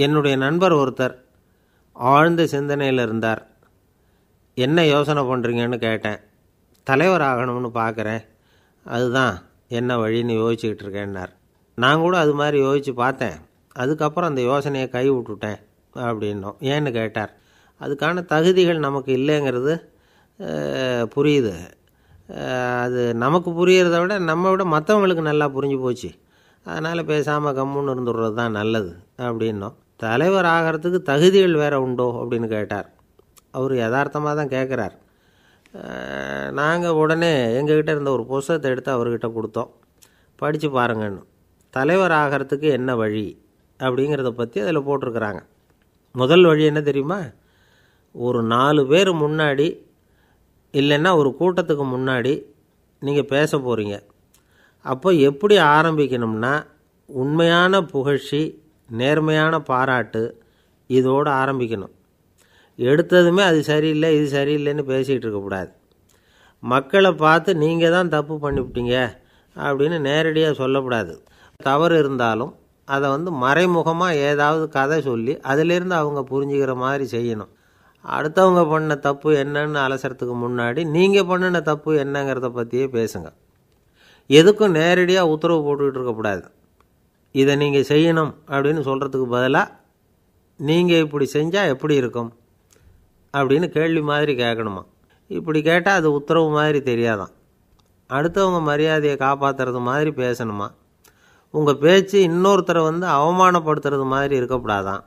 என்னுடைய நண்பர் ஒருத்தர் ஆழ்ந்த சிந்தனையில் இருந்தார். என்ன யோசனை பண்ணுறீங்கன்னு கேட்டேன். தலைவர் ஆகணும்னு பார்க்குறேன், அதுதான் என்ன வழின்னு யோசிச்சுக்கிட்டு இருக்கேன்னார். நான் கூட அது மாதிரி யோசித்து பார்த்தேன். அதுக்கப்புறம் அந்த யோசனையை கை விட்டுட்டேன் அப்படின்னோம். ஏன்னு கேட்டார். அதுக்கான தகுதிகள் நமக்கு இல்லைங்கிறது புரியுது. அது நமக்கு புரியறத விட நம்ம விட மற்றவங்களுக்கு நல்லா புரிஞ்சு போச்சு. அதனால் பேசாமல் கம்முன்னு இருந்துடுறது தான் நல்லது அப்படின்னோம். தலைவர் ஆகிறதுக்கு தகுதிகள் வேறு உண்டோ அப்படின்னு கேட்டார். அவர் யதார்த்தமாக தான் கேட்குறார். நாங்கள் உடனே எங்ககிட்ட இருந்த ஒரு புஸ்தகத்தை எடுத்து அவர்கிட்ட கொடுத்தோம். படித்து பாருங்கன்னு. தலைவர் ஆகிறதுக்கு என்ன வழி அப்படிங்கிறத பற்றி அதில் போட்டிருக்கிறாங்க. முதல் வழி என்ன தெரியுமா? ஒரு 4 பேர் முன்னாடி இல்லைன்னா ஒரு கூட்டத்துக்கு முன்னாடி நீங்கள் பேச போகிறீங்க. அப்போ எப்படி ஆரம்பிக்கணும்னா, உண்மையான புகழ்ச்சி, நேர்மையான பாராட்டு, இதோடு ஆரம்பிக்கணும். எடுத்ததுமே அது சரியில்லை இது சரியில்லைன்னு பேசிகிட்டு இருக்கக்கூடாது. மக்களை பார்த்து நீங்கள் தான் தப்பு பண்ணிவிட்டீங்க அப்படின்னு நேரடியாக சொல்லக்கூடாது. தவறு இருந்தாலும் அதை மறைமுகமாக ஏதாவது கதை சொல்லி அதிலிருந்து அவங்க புரிஞ்சுக்கிற மாதிரி செய்யணும். அடுத்தவங்க பண்ண தப்பு என்னன்னு அலசறதுக்கு முன்னாடி நீங்கள் பண்ணின தப்பு என்னங்கிறத பற்றியே பேசுங்க. எதுக்கும் நேரடியாக உத்தரவு போட்டுக்கிட்டு இருக்கக்கூடாது. இதை நீங்கள் செய்யணும் அப்படின்னு சொல்கிறதுக்கு பதிலாக நீங்கள் இப்படி செஞ்சால் எப்படி இருக்கும் அப்படின்னு கேள்வி மாதிரி கேட்கணுமா. இப்படி கேட்டால் அது உத்தரவு மாதிரி தெரியாதான். அடுத்தவங்க மரியாதையை காப்பாற்றுறது மாதிரி பேசணுமா. உங்கள் பேச்சு இன்னொருத்தரை அவமானப்படுத்துறது மாதிரி இருக்கக்கூடாதான்.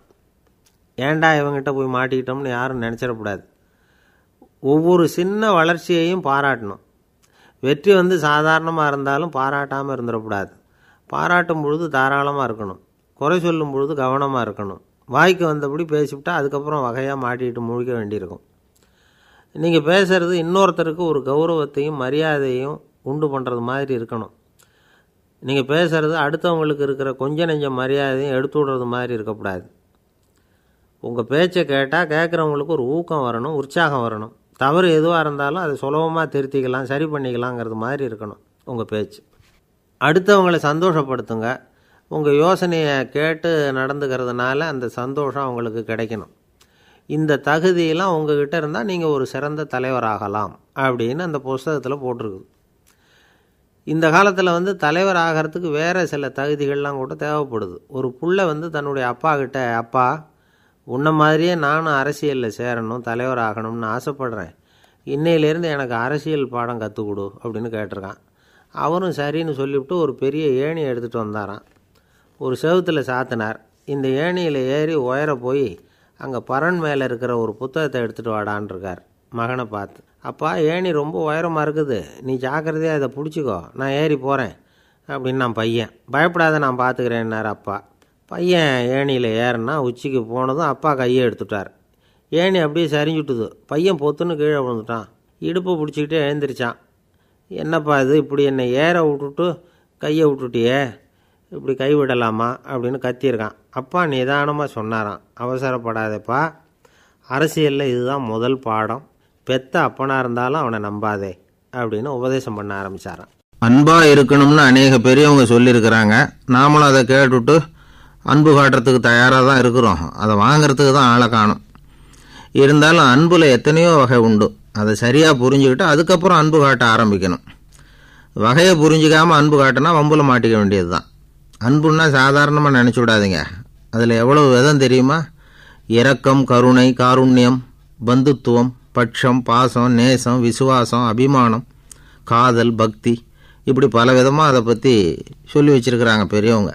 ஏண்டா இவங்கிட்ட போய் மாட்டிக்கிட்டோம்னு யாரும் நினச்சிடக்கூடாது. ஒவ்வொரு சின்ன வளர்ச்சியையும் பாராட்டணும். வெற்றி சாதாரணமாக இருந்தாலும் பாராட்டாமல் இருந்துடக்கூடாது. பாராட்டும் பொழுது தாராளமாக இருக்கணும். குறை சொல்லும் பொழுது கவனமாக இருக்கணும். வாய்க்கு வந்தபடி பேசிவிட்டால் அதுக்கப்புறம் வகையாக மாட்டிக்கிட்டு முழிக்க வேண்டியிருக்கும். நீங்கள் பேசுகிறது இன்னொருத்தருக்கு ஒரு கௌரவத்தையும் மரியாதையும் உண்டு பண்ணுறது மாதிரி இருக்கணும். நீங்கள் பேசுகிறது அடுத்தவங்களுக்கு இருக்கிற கொஞ்ச நெஞ்ச மரியாதையும் எடுத்து விடுறது மாதிரி இருக்கக்கூடாது. உங்கள் பேச்சை கேட்டால் கேட்குறவங்களுக்கு ஒரு ஊக்கம் வரணும், உற்சாகம் வரணும். தவறு எதுவாக இருந்தாலும் அதை சுலபமாக திருத்திக்கலாம், சரி பண்ணிக்கலாங்கிறது மாதிரி இருக்கணும் உங்கள் பேச்சு. அடுத்தவங்களை சந்தோஷப்படுத்துங்க. உங்கள் யோசனையை கேட்டு நடந்துக்கிறதுனால அந்த சந்தோஷம் அவங்களுக்கு கிடைக்கணும். இந்த தகுதியெல்லாம் உங்ககிட்ட இருந்தால் நீங்கள் ஒரு சிறந்த தலைவராகலாம் அப்படின்னு அந்த புஸ்தகத்தில் போட்டிருக்குது. இந்த காலத்தில் தலைவர் ஆகிறதுக்கு வேறு சில தகுதிகள்லாம் கூட தேவைப்படுது. ஒரு புள்ள தன்னுடைய அப்பா கிட்ட, அப்பா உன்ன மாதிரியே நானும் அரசியலில் சேரணும், தலைவர் ஆகணும்னு ஆசைப்படுறேன், இன்னையிலேருந்து எனக்கு அரசியல் பாடம் கற்றுக் கொடு அப்படின்னு கேட்டிருக்கான். அவரும் சரின்னு சொல்லிவிட்டு ஒரு பெரிய ஏணியை எடுத்துகிட்டு வந்தாராம். ஒரு செவுத்தில் சாத்தினார். இந்த ஏணியில் ஏறி உயர போய் அங்கே பரன் மேலே இருக்கிற ஒரு புத்தகத்தை எடுத்துகிட்டு வாடான்னு இருக்கார். மகனை பார்த்து, அப்பா ஏணி ரொம்ப உயரமாக இருக்குது, நீ ஜாக்கிரதையாக இதை பிடிச்சிக்கோ, நான் ஏறி போகிறேன் அப்படின்னு. நான் பையன் பயப்படாத, நான் பார்த்துக்கிறேன்னார் அப்பா. பையன் ஏணியில் ஏறினா உச்சிக்கு போனதும் அப்பா கையை எடுத்துட்டார். ஏணி அப்படியே சரிஞ்சுட்டுது. பையன் பொத்துன்னு கீழே விழுந்துட்டான். இடுப்பை பிடிச்சிக்கிட்டே எழுந்திரிச்சான். என்னப்பா இது, இப்படி என்னை ஏற விட்டுட்டு கையை விட்டுட்டியே, இப்படி கை விடலாமா அப்படின்னு கத்தியிருக்கான். அப்பா நிதானமாக சொன்னாராம், அவசரப்படாதேப்பா, அரசியலில் இதுதான் முதல் பாடம், பெத்த அப்பனாக இருந்தாலும் அவனை நம்பாதே அப்படின்னு உபதேசம் பண்ண ஆரம்பித்தாராம். அன்பாக இருக்கணும்னு அநேக பெரியவங்க சொல்லியிருக்கிறாங்க. நாமளும் அதை கேட்டுவிட்டு அன்பு காட்டுறதுக்கு தயாராக தான் இருக்கிறோம். அதை வாங்கிறதுக்கு தான் ஆளை காணும். இருந்தாலும் அன்பில் எத்தனையோ வகை உண்டு. அதை சரியாக புரிஞ்சுக்கிட்டு அதுக்கப்புறம் அன்பு காட்ட ஆரம்பிக்கணும். வகையை புரிஞ்சிக்காமல் அன்பு காட்டினா வம்புல மாட்டிக்க வேண்டியது தான். அன்புன்னா சாதாரணமாக நினச்சி விடாதீங்க. அதில் எவ்வளவு விதம் தெரியுமா? இரக்கம், கருணை, காருண்யம், பந்துத்துவம், பட்சம், பாசம், நேசம், விசுவாசம், அபிமானம், காதல், பக்தி, இப்படி பல விதமாக அதை பற்றி சொல்லி வச்சுருக்கிறாங்க பெரியவங்க.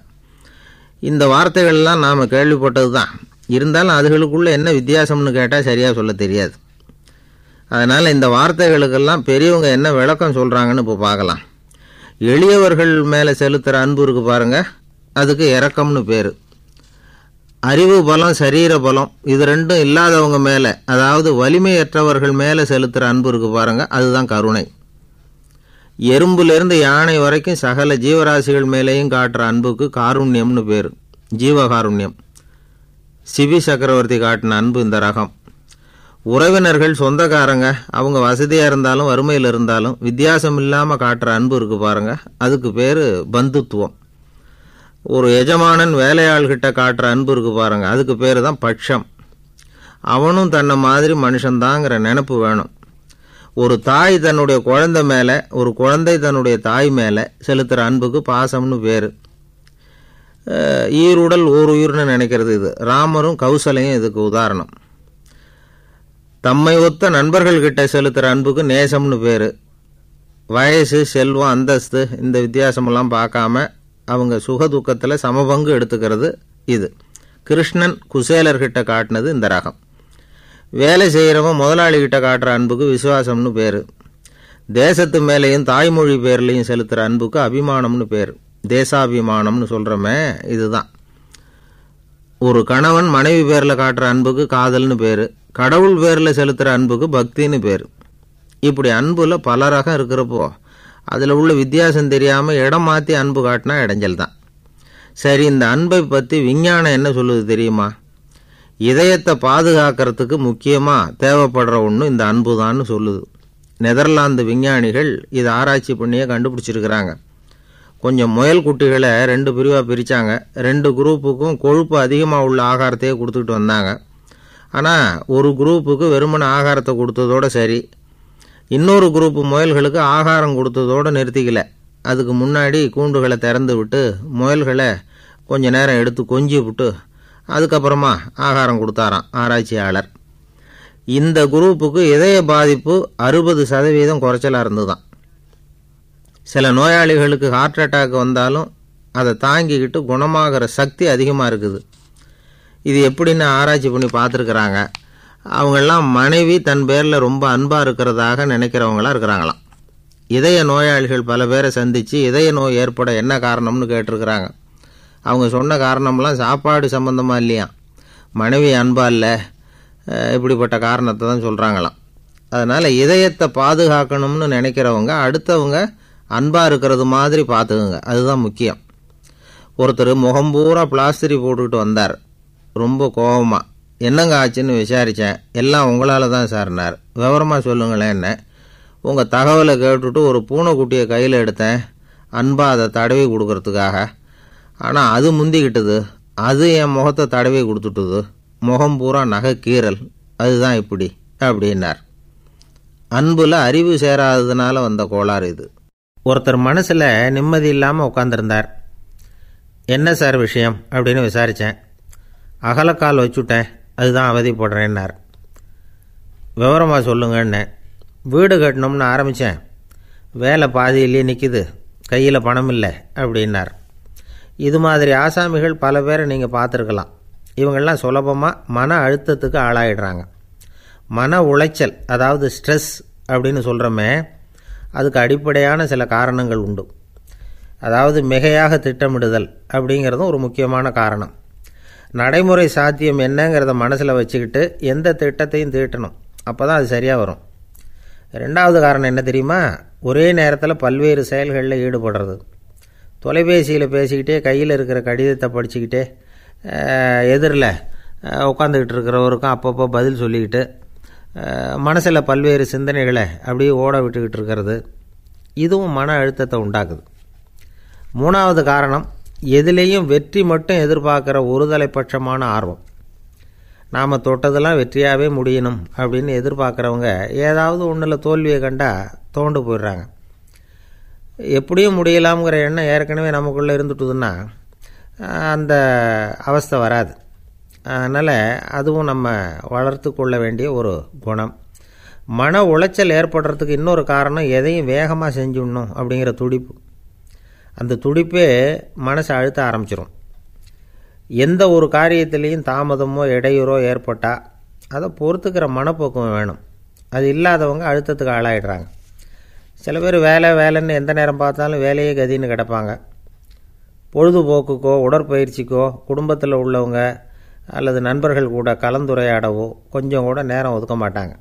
இந்த வார்த்தைகள்லாம் நாம் கேள்விப்பட்டது தான். இருந்தாலும் அதுகளுக்குள்ளே என்ன வித்தியாசம்னு கேட்டால் சரியாக சொல்ல தெரியாது. அதனால் இந்த வார்த்தைகளுக்கெல்லாம் பெரியவங்க என்ன விளக்கம் சொல்கிறாங்கன்னு இப்போ பார்க்கலாம். எளியவர்கள் மேலே செலுத்துகிற அன்பு இருக்கு பாருங்கள், அதுக்கு இரக்கம்னு பேர். அறிவு பலம், சரீர பலம், இது ரெண்டும் இல்லாதவங்க மேலே, அதாவது வலிமையற்றவர்கள் மேலே செலுத்துகிற அன்பு இருக்கு பாருங்கள், அதுதான் கருணை. எறும்புலேருந்து யானை வரைக்கும் சகல ஜீவராசிகள் மேலேயும் காட்டுற அன்புக்கு காருண்யம்னு பேர், ஜீவகாருண்யம். சிவி சக்கரவர்த்தி காட்டின அன்பு இந்த ரகம். உறவினர்கள், சொந்தக்காரங்க, அவங்க வசதியாக இருந்தாலும் வறுமையில் இருந்தாலும் வித்தியாசம் இல்லாமல் காட்டுற அன்பு இருக்கு பாருங்க, அதுக்கு பேர் பந்துத்துவம். ஒரு எஜமானன் வேலையாள்கிட்ட காட்டுற அன்பு இருக்கு பாருங்க, அதுக்கு பேர் தான் பட்சம். அவனும் தன்னை மாதிரி மனுஷன்தாங்கிற நினப்பு வேணும். ஒரு தாய் தன்னுடைய குழந்தை மேலே, ஒரு குழந்தை தன்னுடைய தாய் மேலே செலுத்துகிற அன்புக்கு பாசம்னு பேர். ஈருடல் ஓர் உயிர்னு நினைக்கிறது இது. ராமரும் கௌசலையும் இதுக்கு உதாரணம். தம்மை ஒத்த நண்பர்கள்கிட்ட செலுத்துகிற அன்புக்கு நேசம்னு பேர். வயசு, செல்வம், அந்தஸ்து இந்த வித்தியாசமெல்லாம் பார்க்காம அவங்க சுக துக்கத்தில் சமபங்கு எடுத்துக்கிறது இது. கிருஷ்ணன் குசேலர்கிட்ட காட்டினது இந்த ரகம். வேலை செய்கிறவன் முதலாளிகிட்ட காட்டுற அன்புக்கு விசுவாசம்னு பேர். தேசத்து மேலேயும் தாய்மொழி பேர்லையும் செலுத்துகிற அன்புக்கு அபிமானம்னு பேர். தேசாபிமானம்னு சொல்கிறோமே இதுதான். ஒரு கணவன் மனைவி பேரில் காட்டுற அன்புக்கு காதல்னு பேர். கடவுள் பேரில் செலுத்துகிற அன்புக்கு பக்தின்னு பேர். இப்படி அன்புல பல ரகம் இருக்கிறப்போ அதில் உள்ள வித்தியாசம் தெரியாமல் இடம் மாற்றி அன்பு காட்டினா இடைஞ்சல் தான். சரி, இந்த அன்பை பற்றி விஞ்ஞானம் என்ன சொல்லுது தெரியுமா? இதயத்தை பாதுகாக்கிறதுக்கு முக்கியமாக தேவைப்படுற ஒன்று இந்த அன்பு தான்னு சொல்லுது. நெதர்லாந்து விஞ்ஞானிகள் இதை ஆராய்ச்சி பண்ணியே கண்டுபிடிச்சிருக்கிறாங்க. கொஞ்சம் முயல் குட்டிகளை 2 பிரிவாக பிரித்தாங்க. 2 குரூப்புக்கும் கொழுப்பு அதிகமாக உள்ள ஆகாரத்தையே கொடுத்துக்கிட்டு வந்தாங்க. ஆனால் ஒரு குரூப்புக்கு வெறுமன ஆகாரத்தை கொடுத்ததோடு சரி, இன்னொரு குரூப்பு முயல்களுக்கு ஆகாரம் கொடுத்ததோடு நிறுத்திக்கல. அதுக்கு முன்னாடி கூண்டுகளை திறந்து விட்டு முயல்களை கொஞ்ச நேரம் எடுத்து கொஞ்சி விட்டு அதுக்கப்புறமா ஆகாரம் கொடுத்தாராம் ஆராய்ச்சியாளர். இந்த குரூப்புக்கு இதய பாதிப்பு 60% குறைச்சலாக இருந்துதான். சில நோயாளிகளுக்கு ஹார்ட் அட்டாக் வந்தாலும் அதை தாங்கிக்கிட்டு குணமாகிற சக்தி அதிகமாக இருக்குது. இது எப்படின்னு ஆராய்ச்சி பண்ணி பார்த்துருக்குறாங்க. அவங்கெல்லாம் மனைவி தன் பேரில் ரொம்ப அன்பாக இருக்கிறதாக நினைக்கிறவங்களாம் இருக்கிறாங்களாம். இதய நோயாளிகள் பல பேரை சந்தித்து இதய நோய் ஏற்பட என்ன காரணம்னு கேட்டிருக்கிறாங்க. அவங்க சொன்ன காரணம்லாம் சாப்பாடு சம்பந்தமாக இல்லையா, மனைவி அன்பா இல்லை, இப்படிப்பட்ட காரணத்தை தான் சொல்கிறாங்களாம். அதனால் இதயத்தை பாதுகாக்கணும்னு நினைக்கிறவங்க அடுத்தவங்க அன்பாக இருக்கிறது மாதிரி பார்த்துக்குங்க, அதுதான் முக்கியம். ஒருத்தர் முகம் பூரா பிளாஸ்டரி போட்டுக்கிட்டு வந்தார். ரொம்ப கோபமாக, என்னங்க ஆச்சுன்னு விசாரித்தேன். எல்லாம் உங்களால் தான் சார்னார். விவரமாக சொல்லுங்களேன். என்ன, உங்கள் தகவலை கேட்டுவிட்டு ஒரு பூனைக்குட்டியை கையில் எடுத்தேன் அன்பாக அதை தடவி கொடுக்கறதுக்காக. ஆனால் அது முந்திக்கிட்டது, அது என் முகத்தை தடவி கொடுத்துட்டுது, முகம் பூரா நகை கீறல், அதுதான் இப்படி அப்படின்னார். அன்புல அறிவு சேராததுனால வந்த கோளாறு இது. ஒருத்தர் மனசில் நிம்மதி இல்லாமல் உட்காந்துருந்தார். என்ன சார் விஷயம் அப்படின்னு விசாரித்தேன். அகலக்கால் வச்சுட்டேன், அதுதான் அவதிப்படுறேன்னார். விவரமாக சொல்லுங்கன்னு. வீடு கட்டணும்னு ஆரம்பித்தேன், வேலை பாதியிலேயே நிற்கிது, கையில் பணம் இல்லை அப்படின்னார். இது மாதிரி ஆசாமிகள் பல பேரை நீங்கள் பார்த்துருக்கலாம். இவங்கெல்லாம் சுலபமாக மன அழுத்தத்துக்கு ஆளாயிடுறாங்க. மன உளைச்சல், அதாவது ஸ்ட்ரெஸ் அப்படின்னு சொல்கிறோமே, அதுக்கு அடிப்படையான சில காரணங்கள் உண்டு. அதாவது மிகையாக திட்டமிடுதல் அப்படிங்கிறதும் ஒரு முக்கியமான காரணம். நடைமுறை சாத்தியம் என்னங்கிறத மனசில் வச்சுக்கிட்டு எந்த திட்டத்தையும் தீட்டணும், அப்போ தான் அது சரியாக வரும். 2வது காரணம் என்ன தெரியுமா? ஒரே நேரத்தில் பல்வேறு செயல்களில் ஈடுபடுறது. தொலைபேசியில் பேசிக்கிட்டே கையில் இருக்கிற கடிதத்தை படிச்சுக்கிட்டே எதிரில் உட்காந்துக்கிட்டு இருக்கிறவருக்கும் அப்பப்போ பதில் சொல்லிக்கிட்டு மனசில் பல்வேறு சிந்தனைகளை அப்படியே ஓட விட்டுக்கிட்டு இருக்கிறது, இதுவும் மன அழுத்தத்தை உண்டாக்குது. 3வது காரணம், எதிலேயும் வெற்றி மட்டும் எதிர்பார்க்குற ஒருதலைப்பட்சமான ஆர்வம். நாம் தொட்டதெல்லாம் வெற்றியாகவே முடியணும் அப்படின்னு எதிர்பார்க்குறவங்க ஏதாவது ஒன்றில் தோல்வியை கண்டால் தோண்டு போயிடுறாங்க. எப்படியும் முடியலாம்ங்கிற எண்ணம் ஏற்கனவே நமக்குள்ளே இருந்துட்டுதுன்னா அந்த அவஸ்தை வராது. அதனால் அதுவும் நம்ம வளர்த்து கொள்ள வேண்டிய ஒரு குணம். மன உளைச்சல் ஏற்படுறதுக்கு இன்னொரு காரணம், எதையும் வேகமாக செஞ்சுடணும் அப்படிங்கிற துடிப்பு. அந்த துடிப்பே மனசை அழுத்த ஆரம்பிச்சிடும். எந்த ஒரு காரியத்திலையும் தாமதமோ இடையூறோ ஏற்பட்டால் அதை பொறுத்துக்கிற மனப்போக்கம் வேணும். அது இல்லாதவங்க அழுத்தத்துக்கு ஆளாயிடுறாங்க. சில பேர் வேலைன்னு எந்த நேரம் பார்த்தாலும் வேலையே கதின்னு கிடப்பாங்க. பொழுதுபோக்குக்கோ உடற்பயிற்சிக்கோ குடும்பத்தில் உள்ளவங்க அல்லது நண்பர்கள் கூட கலந்துரையாடவோ கொஞ்சம் கூட நேரம் ஒதுக்க மாட்டாங்க.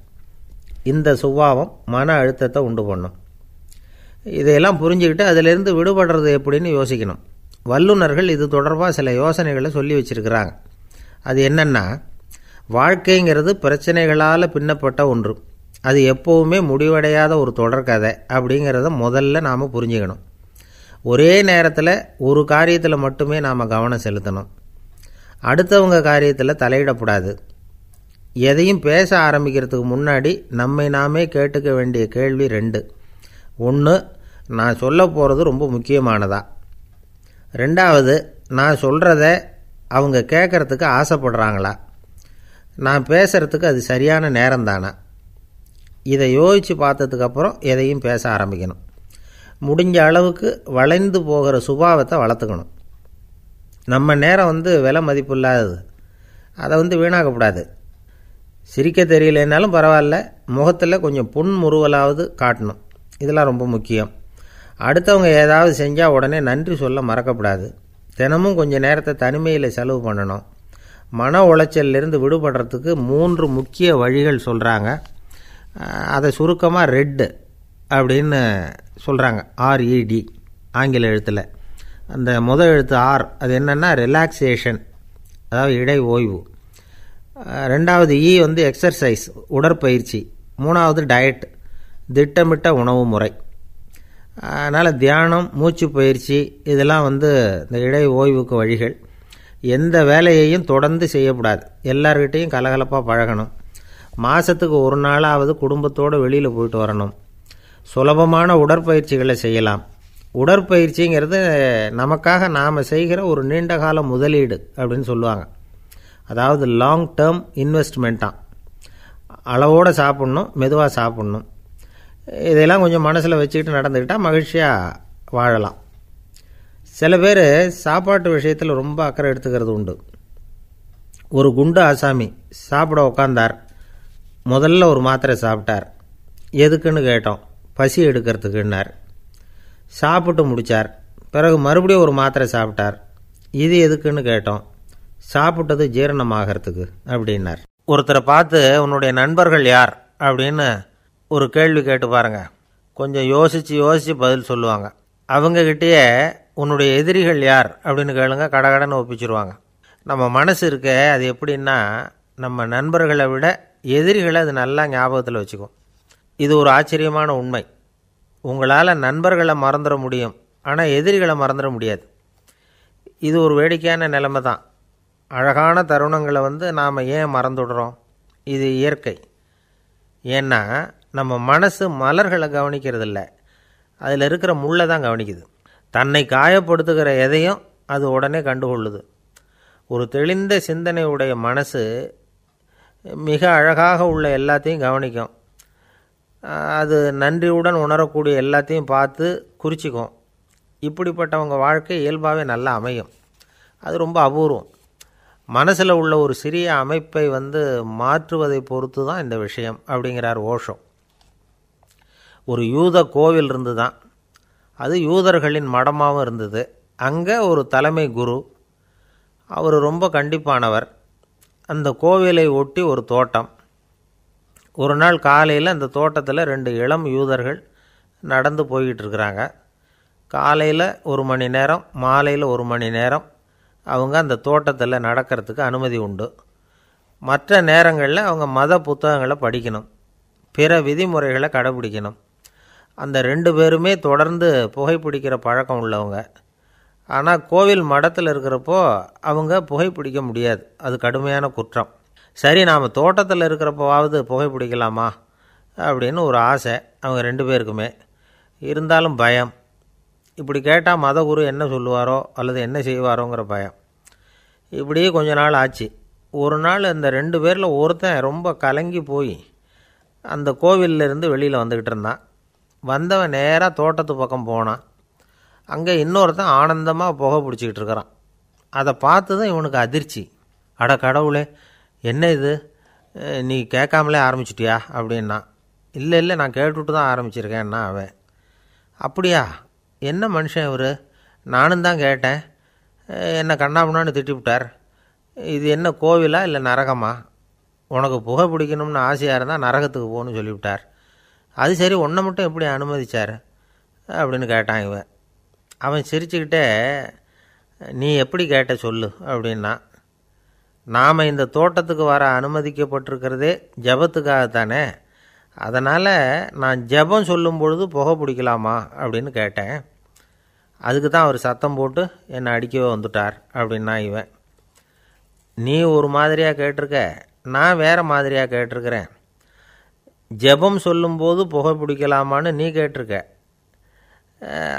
இந்த சுபாவம் மன அழுத்தத்தை உண்டு பண்ணும். இதையெல்லாம் புரிஞ்சுக்கிட்டு அதிலிருந்து விடுபடுறது எப்படின்னு யோசிக்கணும். வல்லுநர்கள் இது தொடர்பாக சில யோசனைகளை சொல்லி வச்சுருக்கிறாங்க. அது என்னென்னா, வாழ்க்கைங்கிறது பிரச்சனைகளால் பின்னப்பட்ட ஒன்று, அது எப்போவுமே முடிவடையாத ஒரு தொடர்கதை அப்படிங்கிறத முதல்ல நாம் புரிஞ்சுக்கணும். ஒரே நேரத்தில் ஒரு காரியத்தில் மட்டுமே நாம் கவனம் செலுத்தணும். அடுத்தவங்க காரியத்தில் தலையிடக்கூடாது. எதையும் பேச ஆரம்பிக்கிறதுக்கு முன்னாடி நம்மை நாமே கேட்டுக்க வேண்டிய கேள்வி 2. 1, நான் சொல்ல போகிறது ரொம்ப முக்கியமானதா? 2வது, நான் சொல்கிறத அவங்க கேட்குறதுக்கு ஆசைப்படுறாங்களா? நான் பேசுகிறதுக்கு அது சரியான நேரம்தானா? இதை யோசித்து பார்த்ததுக்கப்புறம் எதையும் பேச ஆரம்பிக்கணும். முடிஞ்ச அளவுக்கு வளைந்து போகிற சுபாவத்தை வளர்த்துக்கணும். நம்ம நேரம் விலை மதிப்பு இல்லாதது, அதை வீணாக்கக்கூடாது. சிரிக்க தெரியலனாலும் பரவாயில்ல, முகத்தில் கொஞ்சம் புன்முறுவலாவது காட்டணும். இதெல்லாம் ரொம்ப முக்கியம். அடுத்தவங்க ஏதாவது செஞ்சால் உடனே நன்றி சொல்ல மறக்கக்கூடாது. தினமும் கொஞ்சம் நேரத்தை தனிமையில் செலவு பண்ணணும். மன உளைச்சலிருந்து விடுபடுறதுக்கு 3 முக்கிய வழிகள் சொல்கிறாங்க. அதை சுருக்கமாக ரெட் அப்படின்னு சொல்கிறாங்க. RED ஆங்கில எழுத்தில். அந்த முதல் எழுத்து ஆர், அது என்னென்னா ரிலாக்ஸேஷன், அதாவது இடை ஓய்வு. 2வது இ எக்ஸர்சைஸ், உடற்பயிற்சி. 3வது டயட், திட்டமிட்ட உணவு முறை. அதனால் தியானம், மூச்சு பயிற்சி இதெல்லாம் இந்த இடை ஓய்வுக்கு வழிகள். எந்த வேலையையும் தொடர்ந்து செய்யக்கூடாது. எல்லார்கிட்டையும் கலகலப்பாக பழகணும். மாதத்துக்கு ஒரு நாளாவது குடும்பத்தோடு வெளியில் போயிட்டு வரணும். சுலபமான உடற்பயிற்சிகளை செய்யலாம். உடற்பயிற்சிங்கிறது நமக்காக நாம் செய்கிற ஒரு நீண்டகால முதலீடு அப்படின்னு சொல்லுவாங்க. அதாவது லாங் டேர்ம் இன்வெஸ்ட்மெண்ட்டாக. அளவோடு சாப்பிட்ணும், மெதுவாக சாப்பிட்ணும். இதெல்லாம் கொஞ்சம் மனசில் வச்சுக்கிட்டு நடந்துக்கிட்டால் மகிழ்ச்சியாக வாழலாம். சில பேர் சாப்பாட்டு விஷயத்தில் ரொம்ப அக்கறை எடுத்துக்கிறது உண்டு. ஒரு குண்டு ஆசாமி சாப்பிட உக்காந்தார். முதல்ல ஒரு மாத்திரை சாப்பிட்டார். எதுக்குன்னு கேட்டோம். பசி எடுக்கிறதுக்குன்னார். சாப்பிட்டு முடித்தார். பிறகு மறுபடியும் ஒரு மாத்திரை சாப்பிட்டார். இது எதுக்குன்னு கேட்டோம். சாப்பிட்டது ஜீரணமாகறதுக்கு அப்படின்னார். ஒருத்தரை பார்த்து உன்னுடைய நண்பர்கள் யார் அப்படின்னு ஒரு கேள்வி கேட்டு பாருங்க. கொஞ்சம் யோசித்து பதில் சொல்லுவாங்க. அவங்கக்கிட்டேயே உன்னுடைய எதிரிகள் யார் அப்படின்னு கேளுங்க, கடகடன்னு ஒப்பிச்சிருவாங்க. நம்ம மனசு இருக்க, அது எப்படின்னா நம்ம நண்பர்களை விட எதிரிகளை அது நல்லா ஞாபகத்தில் வச்சுக்கும். இது ஒரு ஆச்சரியமான உண்மை. உங்களால் நண்பர்களை மறந்துட முடியும், ஆனால் எதிரிகளை மறந்துட முடியாது. இது ஒரு வேடிக்கையான நிலைமை தான். அழகான தருணங்களை நாம் ஏன் மறந்துடுறோம்? இது இயற்கை. ஏன்னா நம்ம மனசு மலர்களை கவனிக்கிறதில்ல, அதில் இருக்கிற முள்ளை தான் கவனிக்குது. தன்னை காயப்படுத்துகிற எதையும் அது உடனே கண்டுகொள்ளுது. ஒரு தெளிந்த சிந்தனையுடைய மனசு மிக அழகாக உள்ள எல்லாத்தையும் கவனிக்கும். அது நன்றியுடன் உணரக்கூடிய எல்லாத்தையும் பார்த்து குறிச்சிக்கும். இப்படிப்பட்டவங்க வாழ்க்கை இயல்பாகவே நல்லா அமையும். அது ரொம்ப அபூர்வம். மனசில் உள்ள ஒரு சிறிய அமைப்பை மாற்றுவதை பொறுத்து தான் இந்த விஷயம் அப்படிங்கிறார் ஓஷோ. ஒரு யூத கோவில் இருந்து தான், அது யூதர்களின் மடமாகவும் இருந்தது. அங்கே ஒரு தலைமை குரு, அவர் ரொம்ப கண்டிப்பானவர். அந்த கோவிலை ஒட்டி ஒரு தோட்டம். ஒரு நாள் காலையில் அந்த தோட்டத்தில் 2 இளம் யூதர்கள் நடந்து போய்கிட்டு இருக்கிறாங்க. காலையில் 1 மணி நேரம், மாலையில் 1 மணி நேரம் அவங்க அந்த தோட்டத்தில் நடக்கிறதுக்கு அனுமதி உண்டு. மற்ற நேரங்களில் அவங்க மத புத்தகங்களை படிக்கணும், பிற விதிமுறைகளை கடைபிடிக்கணும். அந்த 2 பேருமே தொடர்ந்து புகைப்பிடிக்கிற பழக்கம் உள்ளவங்க. ஆனால் கோவில் மடத்தில் இருக்கிறப்போ அவங்க புகைப்பிடிக்க முடியாது, அது கடுமையான குற்றம். சரி, நாம் தோட்டத்தில் இருக்கிறப்போவாவது புகைப்பிடிக்கலாமா அப்படின்னு ஒரு ஆசை அவங்க 2 பேருக்குமே. இருந்தாலும் பயம். இப்படி கேட்டால் மதகுரு என்ன சொல்லுவாரோ அல்லது என்ன செய்வாரோங்கிற பயம். இப்படியே கொஞ்ச நாள் ஆச்சு. ஒரு நாள் இந்த 2 பேரில் ஒருத்தன் ரொம்ப கலங்கி போய் அந்த கோவிலிருந்து வெளியில் வந்துக்கிட்டு இருந்தான். வந்தவன் நேராக தோட்டத்து பக்கம் போனான். அங்கே இன்னொருத்தன் ஆனந்தமாக புகை பிடிச்சிக்கிட்டு இருக்கிறான். அதை பார்த்து தான் இவனுக்கு அதிர்ச்சி. அட கடவுளே, என்ன இது, நீ கேட்காமலே ஆரம்பிச்சிட்டியா அப்படின்னா. இல்லை இல்லை, நான் கேட்டுவிட்டு தான் ஆரம்பிச்சிருக்கேன்னா அவன். அப்படியா, என்ன மனுஷன் இவர், நானும் தான் கேட்டேன், என்னை கண்ணாபுண்ணான்னு திட்டிவிட்டார். இது என்ன கோவிலா இல்லை நரகமா? உனக்கு புகை பிடிக்கணும்னு ஆசையாக இருந்தால் நரகத்துக்கு போகணும்னு சொல்லிவிட்டார். அது சரி, உன்னை மட்டும் எப்படி அனுமதிச்சார் அப்படின்னு கேட்டான் இவன். அவன் சிரிச்சுக்கிட்டே, நீ எப்படி கேட்ட சொல்லு அப்படின்னா. நாம் இந்த தோட்டத்துக்கு வர அனுமதிக்கப்பட்டிருக்கிறதே ஜபத்துக்காகத்தானே, அதனால் நான் ஜபம் சொல்லும் பொழுது புகை பிடிக்கலாமா அப்படின்னு கேட்டேன். அதுக்கு தான் அவர் சத்தம் போட்டு என்னை அடிக்கவே வந்துட்டார் அப்படின்னா இவன். நீ ஒரு மாதிரியாக கேட்டிருக்க, நான் வேறு மாதிரியாக கேட்டிருக்கிறேன். ஜெபம் சொல்லும்போது புகை பிடிக்கலாமான்னு நீ கேட்டிருக்க.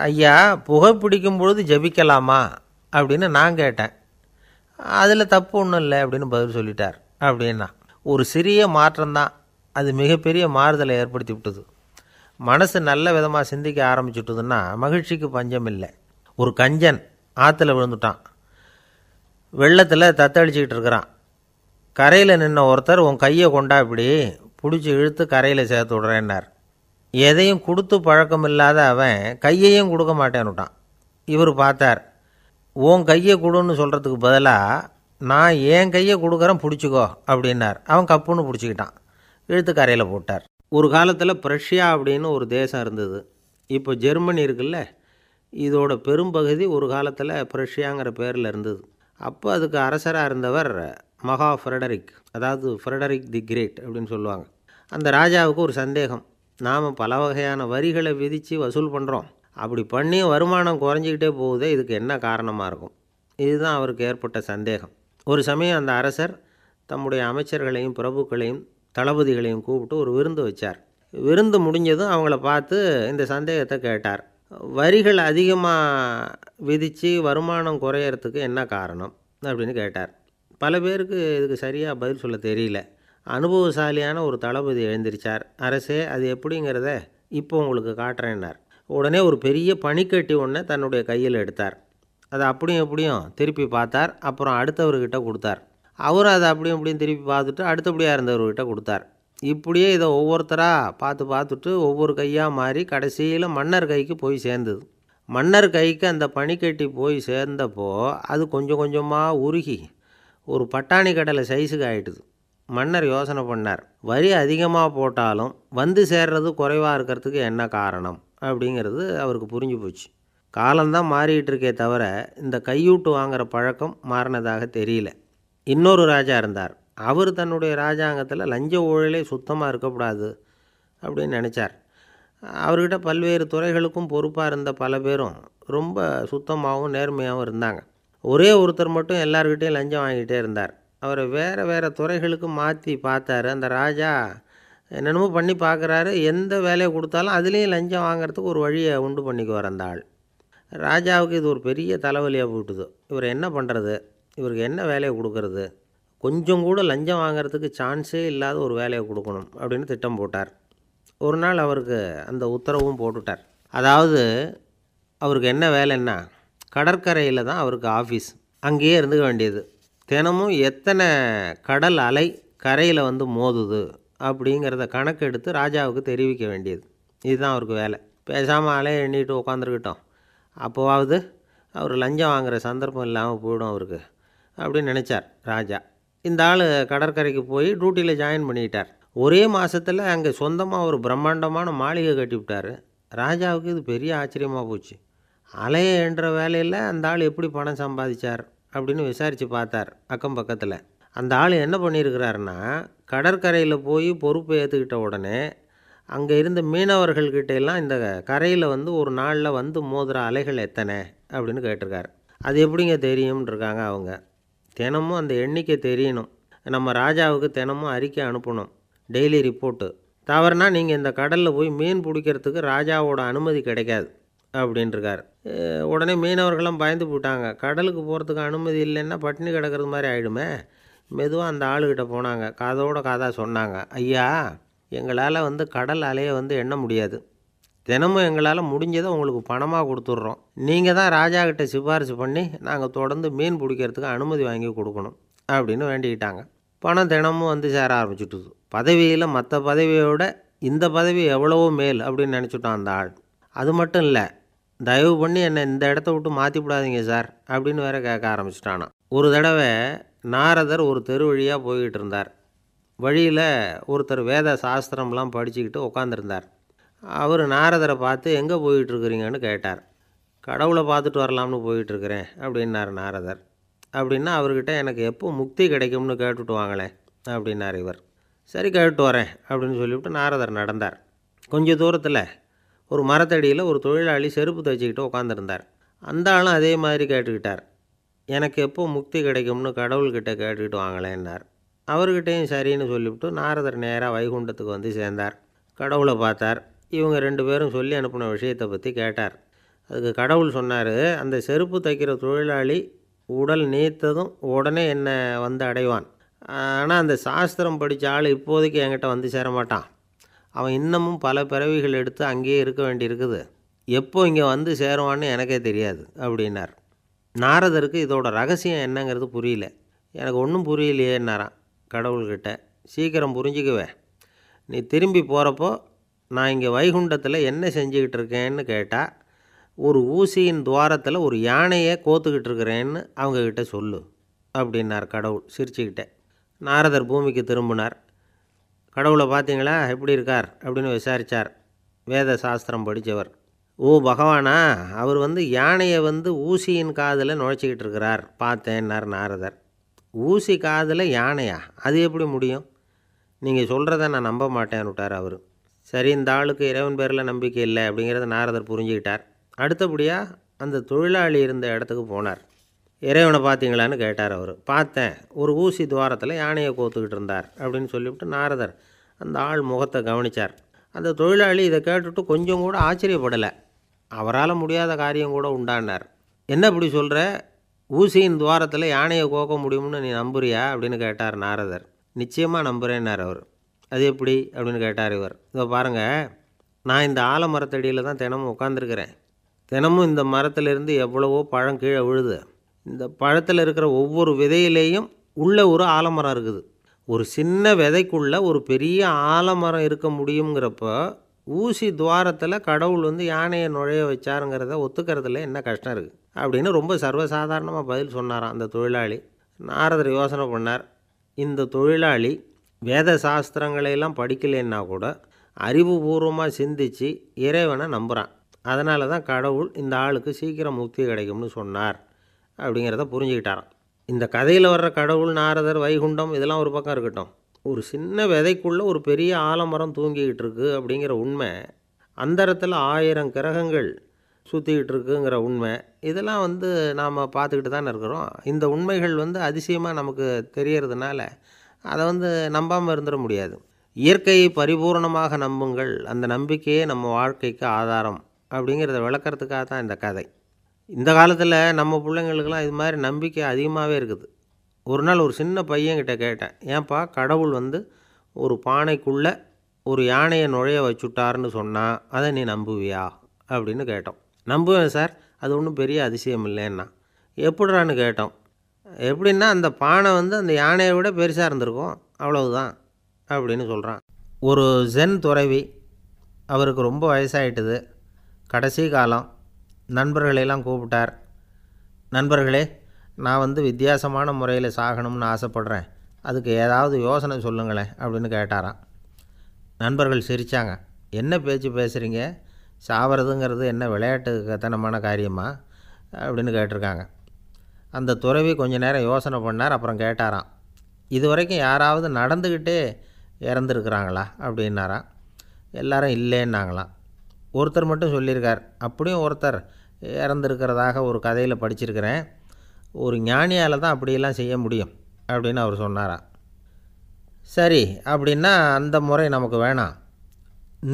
ஐயா, புகை பிடிக்கும் பொழுது ஜெபிக்கலாமா அப்படின்னு நான் கேட்டேன். அதில் தப்பு ஒன்றும் இல்லை அப்படின்னு பதில் சொல்லிட்டார் அப்படின்னா. ஒரு சிறிய மாற்றம்தான் அது மிகப்பெரிய மாறுதலை ஏற்படுத்தி விட்டது. மனசு நல்ல விதமாக சிந்திக்க ஆரம்பிச்சுட்டுதுன்னா மகிழ்ச்சிக்கு பஞ்சம் இல்லை. ஒரு கஞ்சன் ஆற்றுல விழுந்துட்டான், வெள்ளத்தில் தத்தளிச்சிக்கிட்டு இருக்கிறான். கரையில் நின்ன ஒருத்தர் உன் கையை கொண்டா இப்படி பிடிச்சி இழுத்து கரையில் சேர்த்து விடுறேன்னார். எதையும் கொடுத்து பழக்கம் இல்லாத அவன் கையையும் கொடுக்க மாட்டேன்னுட்டான். இவர் பார்த்தார், உன் கையை கொடுன்னு சொல்கிறதுக்கு பதிலாக நான் என் கையை கொடுக்குறேன் பிடிச்சிக்கோ அப்படின்னார். அவன் கப்புன்னு பிடிச்சிக்கிட்டான், இழுத்து கரையில் போட்டார். ஒரு காலத்தில் பிரஷ்யா அப்படின்னு ஒரு தேசம் இருந்தது. இப்போ ஜெர்மனி இருக்குல்ல, இதோட பெரும்பகுதி ஒரு காலத்தில் பிரஷ்யாங்கிற பேரில் இருந்தது. அப்போ அதுக்கு அரசராக இருந்தவர் மகா ஃப்ரெடரிக், அதாவது ஃப்ரெடரிக் தி கிரேட் அப்படின்னு சொல்லுவாங்க. அந்த ராஜாவுக்கு ஒரு சந்தேகம், நாம் பல வகையான வரிகளை விதித்து வசூல் பண்ணுறோம், அப்படி பண்ணி வருமானம் குறைஞ்சிக்கிட்டே போகுதே, இதுக்கு என்ன காரணமாக இருக்கும்? இதுதான் அவருக்கு ஏற்பட்ட சந்தேகம். ஒரு சமயம் அந்த அரசர் தம்முடைய அமைச்சர்களையும் பிரபுக்களையும் தளபதிகளையும் கூப்பிட்டு ஒரு விருந்து வச்சார். விருந்து முடிஞ்சதும் அவங்கள பார்த்து இந்த சந்தேகத்தை கேட்டார். வரிகள் அதிகமாக விதித்து வருமானம் குறையறதுக்கு என்ன காரணம் அப்படின்னு கேட்டார். பல பேருக்கு இதுக்கு சரியாக பதில் சொல்ல தெரியல. அனுபவசாலியான ஒரு தளபதி எழுந்திருச்சார். அரசே, அது எப்படிங்கிறத இப்போ உங்களுக்கு காட்டுறேன்னார். உடனே ஒரு பெரிய பனிக்கட்டி ஒன்றை தன்னுடைய கையில் எடுத்தார். அதை அப்படியும் எப்படியும் திருப்பி பார்த்தார். அப்புறம் அடுத்தவர்கிட்ட கொடுத்தார். அவரும் அதை அப்படியும் இப்படியும் திருப்பி பார்த்துட்டு அடுத்தபடியாக இருந்தவர்கிட்ட கொடுத்தார். இப்படியே இதை ஒவ்வொருத்தராக பார்த்துட்டு ஒவ்வொரு கையாக மாறி கடைசியில் மன்னர் கைக்கு போய் சேர்ந்தது. மன்னர் கைக்கு அந்த பனிக்கட்டி போய் சேர்ந்தப்போ அது கொஞ்சம் கொஞ்சமாக உருகி ஒரு பட்டாணி கடலை சைஸுக்கு ஆகிட்டுது. மன்னர் யோசனை பண்ணார், வரி அதிகமாக போட்டாலும் வந்து சேர்றது குறைவாக இருக்கிறதுக்கு என்ன காரணம் அப்படிங்கிறது அவருக்கு புரிஞ்சு போச்சு. காலம்தான் மாறிக்கிட்டு இருக்கே தவிர இந்த கையூட்டு வாங்குகிற பழக்கம் மாறினதாக தெரியல. இன்னொரு ராஜா இருந்தார். அவர் தன்னுடைய ராஜாங்கத்தில் லஞ்ச ஊழலே சுத்தமாக இருக்கக்கூடாது அப்படின்னு நினச்சார். அவர்கிட்ட பல்வேறு துறைகளுக்கும் பொறுப்பாக இருந்த பல பேரும் ரொம்ப சுத்தமாகவும் நேர்மையாகவும் இருந்தாங்க. ஒரே ஒருத்தர் மட்டும் எல்லார்கிட்டையும் லஞ்சம் வாங்கிட்டே இருந்தார். அவரை வேறு வேறு துறைகளுக்கு மாற்றி பார்த்தாரு. அந்த ராஜா என்னென்னமோ பண்ணி பார்க்குறாரு. எந்த வேலையை கொடுத்தாலும் அதுலேயும் லஞ்சம் வாங்கிறதுக்கு ஒரு வழியை உண்டு பண்ணிக்குவார் அந்த ஆள். ராஜாவுக்கு இது ஒரு பெரிய தலைவலியாக போட்டுது. இவர் என்ன பண்ணுறது, இவருக்கு என்ன வேலையை கொடுக்கறது, கொஞ்சம் கூட லஞ்சம் வாங்கிறதுக்கு சான்ஸே இல்லாத ஒரு வேலையை கொடுக்கணும் அப்படின்னு திட்டம் போட்டார். ஒரு நாள் அவருக்கு அந்த உத்தரவும் போட்டுட்டார். அதாவது அவருக்கு என்ன வேலைன்னா, கடற்கரையில் தான் அவருக்கு ஆஃபீஸ். அங்கேயே இருந்துக்க வேண்டியது. தினமும் எத்தனை கடல் அலை கரையில் வந்து மோதுது அப்படிங்கிறத கணக்கெடுத்து ராஜாவுக்கு தெரிவிக்க வேண்டியது. இதுதான் அவருக்கு வேலை. பேசாமல் அலையை எண்ணிட்டு உட்காந்துருக்கிட்டோம், அப்போவாவது அவர் லஞ்சம் வாங்குகிற சந்தர்ப்பம் இல்லாமல் போயிடும் அவருக்கு அப்படின்னு நினச்சார் ராஜா. இந்த ஆள் கடற்கரைக்கு போய் டியூட்டியில் ஜாயின் பண்ணிக்கிட்டார். ஒரே மாதத்தில் அங்கே சொந்தமாக ஒரு பிரம்மாண்டமான மாளிகை கட்டிவிட்டார். ராஜாவுக்கு இது பெரிய ஆச்சரியமாக போச்சு. அலையை என்ற வேலையில் அந்த ஆள் எப்படி பணம் சம்பாதிச்சார் அப்படின்னு விசாரித்து பார்த்தார் அக்கம் பக்கத்தில். அந்த ஆள் என்ன பண்ணியிருக்கிறாருன்னா, கடற்கரையில் போய் பொறுப்பை ஏற்றுக்கிட்ட உடனே அங்கே இருந்த மீனவர்கள்கிட்ட எல்லாம் இந்த கரையில் வந்து ஒரு நாளில் வந்து மோதுகிற அலைகள் எத்தனை அப்படின்னு கேட்டிருக்காரு. அது எப்படிங்க தெரியும்னு இருக்காங்க அவங்க. தினமும் அந்த எண்ணிக்கை தெரியணும். நம்ம ராஜாவுக்கு தினமும் அறிக்கை அனுப்பணும், டெய்லி ரிப்போர்ட்டு. தவறுனா நீங்கள் இந்த கடலில் போய் மீன் பிடிக்கிறதுக்கு ராஜாவோட அனுமதி கிடைக்காது அப்படின்ட்டுருக்கார். உடனே மீனவர்கள்லாம் பயந்து போட்டாங்க. கடலுக்கு போகிறதுக்கு அனுமதி இல்லைன்னா பட்டினி கிடக்கிறது மாதிரி ஆகிடுமே. மெதுவாக அந்த ஆளுகிட்ட போனாங்க, காதோட காதாக சொன்னாங்க, ஐயா, எங்களால் வந்து கடல் அலையை வந்து எண்ண முடியாது. தினமும் எங்களால் முடிஞ்சதை உங்களுக்கு பணமாக கொடுத்துட்றோம். நீங்கள் தான் ராஜா கிட்ட சிபாரிசு பண்ணி நாங்கள் தொடர்ந்து மீன் பிடிக்கிறதுக்கு அனுமதி வாங்கி கொடுக்கணும் அப்படின்னு வேண்டிக்கிட்டாங்க. பணம் தினமும் வந்து சேர ஆரம்பிச்சுட்டுது. பதவியில் மற்ற பதவியோட இந்த பதவி எவ்வளவோ மேல் அப்படின்னு நினச்சிட்டான் அந்த ஆள். அது மட்டும் இல்லை, தயவு பண்ணி என்னை இந்த இடத்த விட்டு மாற்றிவிடாதீங்க சார் அப்படின்னு வேற கேட்க ஆரம்பிச்சிட்டானா. ஒரு தடவை நாரதர் ஒரு தெரு வழியாக போய்கிட்டு இருந்தார். வழியில் ஒருத்தர் வேத சாஸ்திரம்லாம் படிச்சுக்கிட்டு உட்காந்துருந்தார். அவர் நாரதரை பார்த்து எங்கே போயிட்டுருக்குறீங்கன்னு கேட்டார். கடவுளை பார்த்துட்டு வரலாம்னு போயிட்டுருக்கிறேன் அப்படின்னார் நாரதர். அப்படின்னா அவர்கிட்ட எனக்கு எப்போ முக்தி கிடைக்கும்னு கேட்டுட்டு வாங்களேன் அப்படின்னார் இவர். சரி, கேட்டு வரேன் அப்படின்னு சொல்லிவிட்டு நாரதர் நடந்தார். கொஞ்சம் தூரத்தில் ஒரு மரத்தடியில் ஒரு தொழிலாளி செருப்பு தைச்சிக்கிட்டு உட்காந்துருந்தார். அந்த ஆளும் அதே மாதிரி கேட்டுக்கிட்டார். எனக்கு எப்போ முக்தி கிடைக்கும்னு கடவுள்கிட்ட கேட்டுக்கிட்டு வாங்களேன்னார். அவர்கிட்டையும் சரின்னு சொல்லிவிட்டு நாரதர் நேராக வைகுண்டத்துக்கு வந்து சேர்ந்தார். கடவுளை பார்த்தார். இவங்க 2 பேரும் சொல்லி அனுப்பின விஷயத்தை பற்றி கேட்டார். அதுக்கு கடவுள் சொன்னார், அந்த செருப்பு தைக்கிற தொழிலாளி உடல் நீத்ததும் உடனே என்னை வந்து அடைவான். ஆனால் அந்த சாஸ்திரம் படித்த ஆள் இப்போதைக்கு என்கிட்ட வந்து சேரமாட்டான். அவன் இன்னமும் பல பிறவிகள் எடுத்து அங்கேயே இருக்க வேண்டியிருக்குது. எப்போ இங்கே வந்து சேருவான்னு எனக்கே தெரியாது அப்படின்னார். நாரதருக்கு இதோட ரகசியம் என்னங்கிறது புரியல. எனக்கு ஒன்றும் புரியலையேன்னாரான் கடவுள்கிட்ட. சீக்கிரம் புரிஞ்சுக்குவேன். நீ திரும்பி போகிறப்போ நான் இங்கே வைகுண்டத்தில் என்ன செஞ்சுக்கிட்டு இருக்கேன்னு கேட்டால், ஒரு ஊசியின் துவாரத்தில் ஒரு யானையை கோத்துக்கிட்டு இருக்கிறேன்னு அவங்கக்கிட்ட சொல்லு அப்படின்னார் கடவுள் சிரிச்சுக்கிட்டே. நாரதர் பூமிக்கு திரும்பினார். கடவுளை பார்த்தீங்களா எப்படி இருக்கார் அப்படின்னு விசாரித்தார். வேத சாஸ்திரம் படித்தவர். ஓ பகவானா, அவர் யானையை ஊசியின் காதில் நுழைச்சிக்கிட்டு இருக்கிறார் பார்த்தேன்னார் நாரதர். ஊசி காதில் யானையா? அது எப்படி முடியும்? நீங்கள் சொல்கிறத நான் நம்ப மாட்டேன்னு விட்டார் அவர். சரி, இந்த ஆளுக்கு இறைவன் பேரில் நம்பிக்கை இல்லை அப்படிங்கிறத நாரதர் புரிஞ்சுக்கிட்டார். அடுத்தபடியாக அந்த தொழிலாளி இருந்த இடத்துக்கு போனார். இறைவனை பார்த்தீங்களான்னு கேட்டார் அவர். பார்த்தேன், ஒரு ஊசி துவாரத்தில் யானையை கோத்துக்கிட்டு இருந்தார் அப்படின்னு சொல்லிவிட்டு நாரதர் அந்த ஆள் முகத்தை கவனித்தார். அந்த தொழிலாளி இதை கேட்டுட்டு கொஞ்சம் கூட ஆச்சரியப்படலை. அவரால் முடியாத காரியம் கூட உண்டானார். என்ன இப்படி சொல்கிற? ஊசியின் துவாரத்தில் யானையை கோக்க முடியும்னு நீ நம்புறியா அப்படின்னு கேட்டார் நாரதர். நிச்சயமாக நம்புகிறேன்னார் அவர். அது எப்படி அப்படின்னு கேட்டார் இவர். இதோ பாருங்கள், நான் இந்த ஆலமரத்தடியில் தான் தினமும் உட்காந்துருக்கிறேன். தினமும் இந்த மரத்திலிருந்து எவ்வளவோ பழம் கீழே விழுது. இந்த பழத்தில் இருக்கிற ஒவ்வொரு விதையிலேயும் உள்ள ஒரு ஆலமரம் இருக்குது. ஒரு சின்ன விதைக்குள்ளே ஒரு பெரிய ஆலமரம் இருக்க முடியுங்கிறப்போ ஊசி துவாரத்தில் கடவுள் யானையை நுழைய வச்சாருங்கிறத ஒத்துக்கிறதுல என்ன கஷ்டம் இருக்குது அப்படின்னு ரொம்ப சர்வசாதாரணமாக பதில் சொன்னாராம் அந்த தொழிலாளி. நாரதர் யோசனை பண்ணார். இந்த தொழிலாளி வேத சாஸ்திரங்களையெல்லாம் படிக்கலைன்னா கூட அறிவுபூர்வமாக சிந்தித்து இறைவனை நம்புகிறான். அதனால தான் கடவுள் இந்த ஆளுக்கு சீக்கிரம் முக்தி கிடைக்கும்னு சொன்னார் அப்படிங்கிறத புரிஞ்சுக்கிட்டாராம். இந்த கதையில் வர்ற கடவுள், நாரதர், வைகுண்டம் இதெல்லாம் ஒரு பக்கம் இருக்கட்டும். ஒரு சின்ன விதைக்குள்ளே ஒரு பெரிய ஆலமரம் தூங்கிக்கிட்டு இருக்குது அப்படிங்கிற உண்மை, அந்தரத்தில் 1000 கிரகங்கள் சுற்றிக்கிட்டு இருக்குங்கிற உண்மை, இதெல்லாம் நாம் பார்த்துக்கிட்டு தானே இருக்கிறோம். இந்த உண்மைகள் அதிசயமாக நமக்கு தெரியறதுனால அதை நம்பாமல் இருந்துட முடியாது. இயற்கையை பரிபூர்ணமாக நம்புங்கள், அந்த நம்பிக்கையே நம்ம வாழ்க்கைக்கு ஆதாரம் அப்படிங்கிறத விளக்கிறதுக்காக தான் இந்த கதை. இந்த காலத்தில் நம்ம பிள்ளைங்களுக்கெல்லாம் இது மாதிரி நம்பிக்கை அதிகமாகவே இருக்குது. ஒரு நாள் ஒரு சின்ன பையன்கிட்ட கேட்டேன், ஏன்பா கடவுள் ஒரு பானைக்குள்ளே ஒரு யானையை நுழைய வச்சுட்டாருன்னு சொன்னால் அதை நீ நம்புவியா அப்படின்னு கேட்டோம். நம்புவேன் சார், அது ஒன்றும் பெரிய அதிசயம் இல்லைன்னா. எப்படிறான்னு கேட்டோம். எப்படின்னா அந்த பானை அந்த யானையை விட பெருசாக இருந்திருக்கும், அவ்வளவுதான் அப்படின்னு சொல்கிறான். ஒரு ஜென் துறவி, அவருக்கு ரொம்ப வயசாகிட்டுது, கடைசி காலம். நண்பர்களெல்லாம் கூப்பிட்டார். நண்பர்களே, நான் வித்தியாசமான முறையில் சாகணும்னு ஆசைப்பட்றேன், அதுக்கு ஏதாவது யோசனை சொல்லுங்களேன் அப்படின்னு கேட்டாராம். நண்பர்கள் சிரித்தாங்க. என்ன பேச்சு பேசுகிறீங்க? சாவறதுங்கிறது என்ன விளையாட்டுத்தனமான காரியமா அப்படின்னு கேட்டிருக்காங்க. அந்த துறவி கொஞ்ச நேரம் யோசனை பண்ணார். அப்புறம் கேட்டாராம், இது வரைக்கும் யாராவது நடந்துக்கிட்டே இறந்துருக்குறாங்களா அப்படின்னாராம். எல்லாரும் இல்லைன்னாங்களாம். ஒருத்தர் மட்டும் சொல்லியிருக்கார், அப்படியும் ஒருத்தர் இறந்துருக்கிறதாக ஒரு கதையில் படிச்சிருக்கிறேன், ஒரு ஞானியால் தான் அப்படியெல்லாம் செய்ய முடியும் அப்படின்னு அவர் சொன்னாராம். சரி, அப்படின்னா அந்த முறை நமக்கு வேணாம்,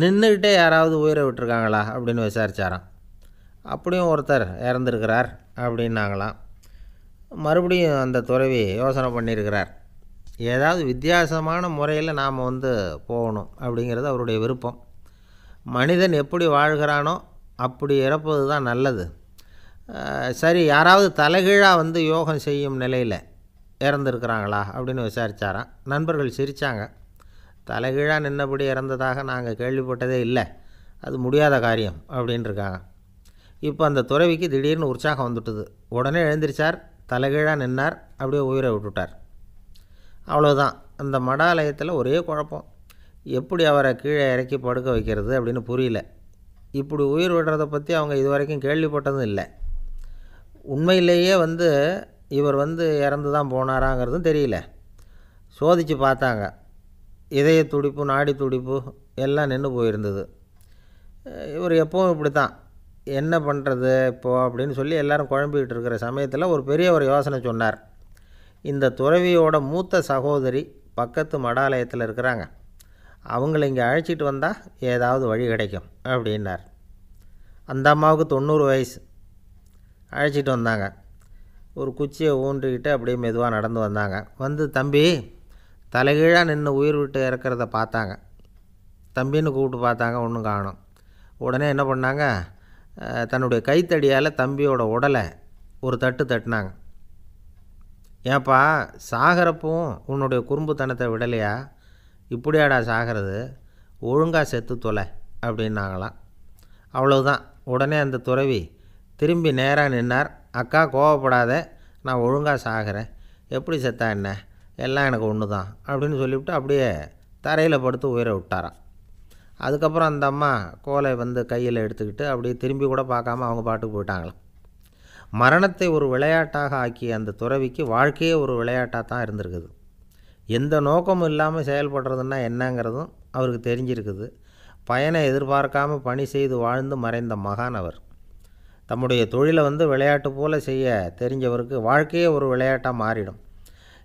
நின்றுக்கிட்டே யாராவது உயிரை விட்டுருக்காங்களா அப்படின்னு விசாரித்தாராம். அப்படியும் ஒருத்தர் இறந்துருக்கிறார் அப்படின்னாங்களாம். மறுபடியும் அந்த துறவி யோசனை பண்ணியிருக்கிறார், ஏதாவது வித்தியாசமான முறையில் நாம் போகணும் அப்படிங்கிறது அவருடைய விருப்பம். மனிதன் எப்படி வாழ்கிறானோ அப்படி இறப்பது தான் நல்லது. சரி, யாராவது தலைகீழாக யோகம் செய்யும் நிலையில் இறந்துருக்கிறாங்களா அப்படின்னு விசாரித்தாராம். நண்பர்கள் சிரித்தாங்க. தலைகீழாக நின்னபடி இறந்ததாக நாங்கள் கேள்விப்பட்டதே இல்லை, அது முடியாத காரியம் அப்படின்ட்டுருக்காங்க. இப்போ அந்த துறவிக்கு திடீர்னு உற்சாகம் வந்துட்டுது. உடனே எழுந்திரிச்சார், தலைகீழாக நின்னார், அப்படியே உயிரை விட்டுட்டார். அவ்வளோதான். அந்த மடாலயத்தில் ஒரே குழப்பம், எப்படி அவரை கீழே இறக்கி படுக்க வைக்கிறது அப்படின்னு புரியல. இப்படி உயிர் விடுறதை பற்றி அவங்க இது வரைக்கும் கேள்விப்பட்டதும் இல்லை. உண்மையிலேயே இவர் இறந்து தான் போனாராங்கிறதும் தெரியல. சோதித்து பார்த்தாங்க. இதய துடிப்பு, நாடி துடிப்பு எல்லாம் நின்று போயிருந்தது. இவர் எப்பவும் இப்படி தான், என்ன பண்ணுறது இப்போது அப்படின்னு சொல்லி எல்லோரும் குழம்பிக்கிட்டு இருக்கிற சமயத்தில் ஒரு பெரிய ஒரு யோசனை சொன்னார். இந்த துறவியோட மூத்த சகோதரி பக்கத்து மடாலயத்தில் இருக்கிறாங்க, அவங்கள இங்கே அழைச்சிட்டு வந்தால் ஏதாவது வழி கிடைக்கும் அப்படின்னார். அந்த அம்மாவுக்கு 90 வயசு. அழைச்சிட்டு வந்தாங்க. ஒரு குச்சியை ஊன்றிக்கிட்டு அப்படியே மெதுவாக நடந்து வந்தாங்க. வந்து தம்பி தலைகீழாக நின்று உயிர் விட்டு இறக்கிறத பார்த்தாங்க. தம்பின்னு கூப்பிட்டு பார்த்தாங்க, ஒன்றும் காணோம். உடனே என்ன பண்ணாங்க, தன்னுடைய கைத்தடியால் தம்பியோட உடலை ஒரு தட்டு தட்டினாங்க. ஏப்பா சாகிறப்பவும் உன்னுடைய குறும்புத்தனத்தை விடலையா, இப்படியாடா சாகிறது, ஒழுங்காக செத்து தொலை அப்படின்னாங்களாம். அவ்வளவுதான். உடனே அந்த துறவி திரும்பி நேராக நின்னார். அக்கா கோவப்படாத, நான் ஒழுங்காக சாகிறேன், எப்படி செத்தா என்ன, எல்லாம் எனக்கு ஒன்று தான் அப்படின்னு சொல்லிவிட்டு அப்படியே தரையில் படுத்து உயிரை விட்டாராம். அதுக்கப்புறம் அந்த அம்மா கோலை வந்து கையில் எடுத்துக்கிட்டு அப்படியே திரும்பி கூட பார்க்காம அவங்க பாட்டுக்கு போயிட்டாங்களாம். மரணத்தை ஒரு விளையாட்டாக ஆக்கிய அந்த துறவிக்கு வாழ்க்கையே ஒரு விளையாட்டாக தான் இருந்திருக்குது. எந்த நோக்கமும் இல்லாமல் செயல்படுறதுன்னா என்னங்கிறதும் அவருக்கு தெரிஞ்சிருக்குது. பயனை எதிர்பார்க்காமல் பணி செய்து வாழ்ந்து மறைந்த மகான் அவர். தம்முடைய தொழிலை வந்து விளையாட்டு போல் செய்ய தெரிஞ்சவருக்கு வாழ்க்கையே ஒரு விளையாட்டாக மாறிடும்.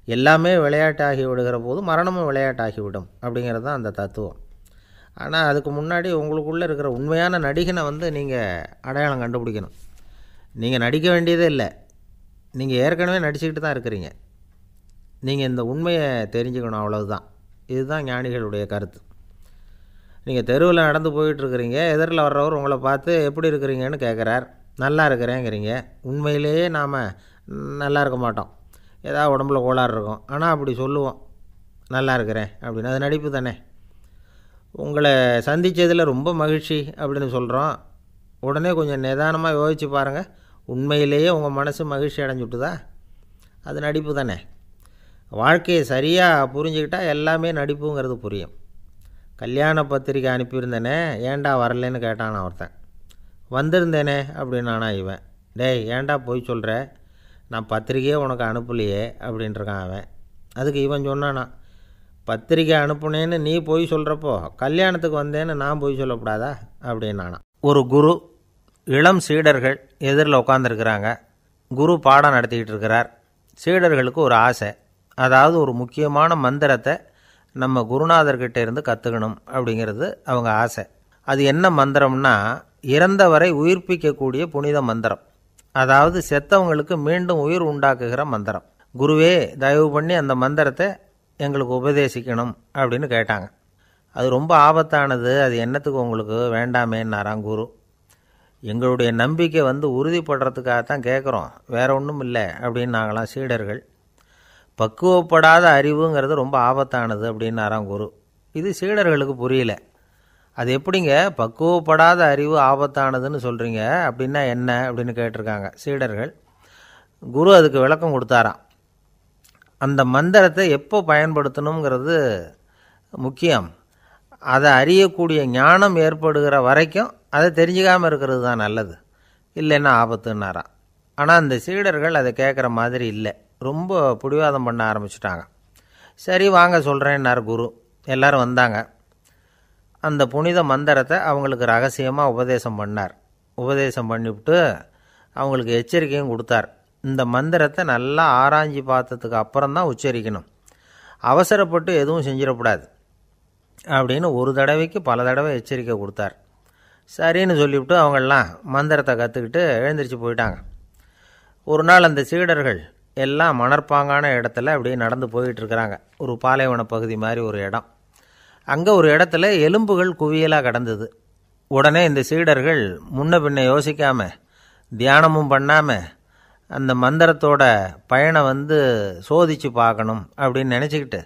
எல்லாமே விளையாட்டாகி விடுகிற போது மரணமும் விளையாட்டாகிவிடும் அப்படிங்கிறது தான் அந்த தத்துவம். ஆனால் அதுக்கு முன்னாடி உங்களுக்குள்ளே இருக்கிற உண்மையான நடிகனை வந்து நீங்கள் அடையாளம் கண்டுபிடிக்கணும். நீங்கள் நடிக்க வேண்டியதே இல்லை, நீங்கள் ஏற்கனவே நடிச்சுக்கிட்டு தான் இருக்கிறீங்க. நீங்கள் இந்த உண்மையை தெரிஞ்சுக்கணும், அவ்வளவுதான். இதுதான் ஞானிகளுடைய கருத்து. நீங்கள் தெருவில் நடந்து போயிட்டுருக்கிறீங்க, எதிரில் வர்றவர் உங்களை பார்த்து எப்படி இருக்கிறீங்கன்னு கேட்குறார். நல்லா இருக்கிறேங்கிறீங்க. உண்மையிலேயே நாம் நல்லா இருக்க மாட்டோம், ஏதாவது உடம்புல கோளாறு இருக்கும். ஆனால் அப்படி சொல்லுவோம் நல்லா இருக்கிறேன் அப்படின்னு. அது நடிப்பு தானே. உங்களை சந்தித்ததில் ரொம்ப மகிழ்ச்சி அப்படின்னு சொல்கிறோம். உடனே கொஞ்சம் நிதானமாக யோசித்து பாருங்கள், உண்மையிலேயே உங்கள் மனசு மகிழ்ச்சி அடைஞ்சுட்டுதா? அது நடிப்பு தானே. வாழ்க்கையை சரியாக புரிஞ்சுக்கிட்டால் எல்லாமே நடிப்புங்கிறது புரியும். கல்யாண பத்திரிக்கை அனுப்பியிருந்தேனே, ஏன்டா வரலன்னு கேட்டான் ஒருத்தன். வந்திருந்தேனே அப்படின்னானா இவன். டேய் ஏன்டா போய் சொல்கிற, நான் பத்திரிக்கையே உனக்கு அனுப்பலையே அப்படின்ட்டுருக்கான் அவன். அதுக்கு இவன் சொன்னானா, பத்திரிக்கை அனுப்புனேன்னு நீ போய் சொல்கிறப்போ கல்யாணத்துக்கு வந்தேன்னு நான் போய் சொல்லக்கூடாதா அப்படின்னானா. ஒரு குரு, இளம் சீடர்கள் எதிரில் உட்காந்துருக்கிறாங்க. குரு பாடம் நடத்திக்கிட்டு இருக்கிறார். சீடர்களுக்கு ஒரு ஆசை, அதாவது ஒரு முக்கியமான மந்திரத்தை நம்ம குருநாதர்கிட்ட இருந்து கற்றுக்கணும் அப்படிங்கிறது அவங்க ஆசை. அது என்ன மந்திரம்னா, இறந்தவரை உயிர்ப்பிக்கக்கூடிய புனித மந்திரம், அதாவது செத்தவங்களுக்கு மீண்டும் உயிர் உண்டாக்குகிற மந்திரம். குருவே தயவு பண்ணி அந்த மந்திரத்தை எங்களுக்கு உபதேசிக்கணும் அப்படின்னு கேட்டாங்க. அது ரொம்ப ஆபத்தானது, அது என்னத்துக்கு உங்களுக்கு வேண்டாமேன்னாராம் குரு. எங்களுடைய நம்பிக்கை வந்து உறுதிப்படுறதுக்காகத்தான் கேட்குறோம், வேற ஒன்றும் இல்லை அப்படின்னாங்களாம் சீடர்கள். பக்குவப்படாத அறிவுங்கிறது ரொம்ப ஆபத்தானது அப்படின்னாராம் குரு. இது சீடர்களுக்கு புரியல. அது எப்படிங்க பக்குவப்படாத அறிவு ஆபத்தானதுன்னு சொல்கிறீங்க, அப்படின்னா என்ன அப்படின்னு கேட்டிருக்காங்க சீடர்கள். குரு அதுக்கு விளக்கம் கொடுத்தாராம். அந்த மந்திரத்தை எப்போ பயன்படுத்தணுங்கிறது முக்கியம். அதை அறியக்கூடிய ஞானம் ஏற்படுகிற வரைக்கும் அதை தெரிஞ்சுக்காமல் இருக்கிறது தான் நல்லது, இல்லைன்னா ஆபத்துன்னாராம். ஆனால் அந்த சீடர்கள் அதை கேட்குற மாதிரி இல்லை, ரொம்ப பிடிவாதம் பண்ண ஆரம்பிச்சிட்டாங்க. சரி வாங்க சொல்கிறேன்னார் குரு. எல்லோரும் வந்தாங்க. அந்த புனித மந்திரத்தை அவங்களுக்கு ரகசியமாக உபதேசம் பண்ணார். உபதேசம் பண்ணிவிட்டு அவங்களுக்கு எச்சரிக்கையும் கொடுத்தார். இந்த மந்திரத்தை நல்லா ஆராய்ச்சி பார்த்ததுக்கு அப்புறம்தான் உச்சரிக்கணும், அவசரப்பட்டு எதுவும் செஞ்சிடக்கூடாது அப்படின்னு ஒரு தடவைக்கு பல தடவை எச்சரிக்கை கொடுத்தார். சரின்னு சொல்லிவிட்டு அவங்கெல்லாம் மந்திரத்தை கற்றுக்கிட்டு எழுந்திரிச்சு போயிட்டாங்க. ஒரு நாள் அந்த சீடர்கள் எல்லாம் மணற்பாங்கான இடத்துல அப்படியே நடந்து போயிட்டுருக்கிறாங்க. ஒரு பாலைவன பகுதி மாதிரி ஒரு இடம். அங்கே ஒரு இடத்துல எலும்புகள் குவியலாக கிடந்தது. உடனே இந்த சீடர்கள் முன்ன பின்ன யோசிக்காமல், தியானமும் பண்ணாமல், அந்த மந்திரத்தோட பயனை வந்து சோதித்து பார்க்கணும் அப்படின்னு நினச்சிக்கிட்டு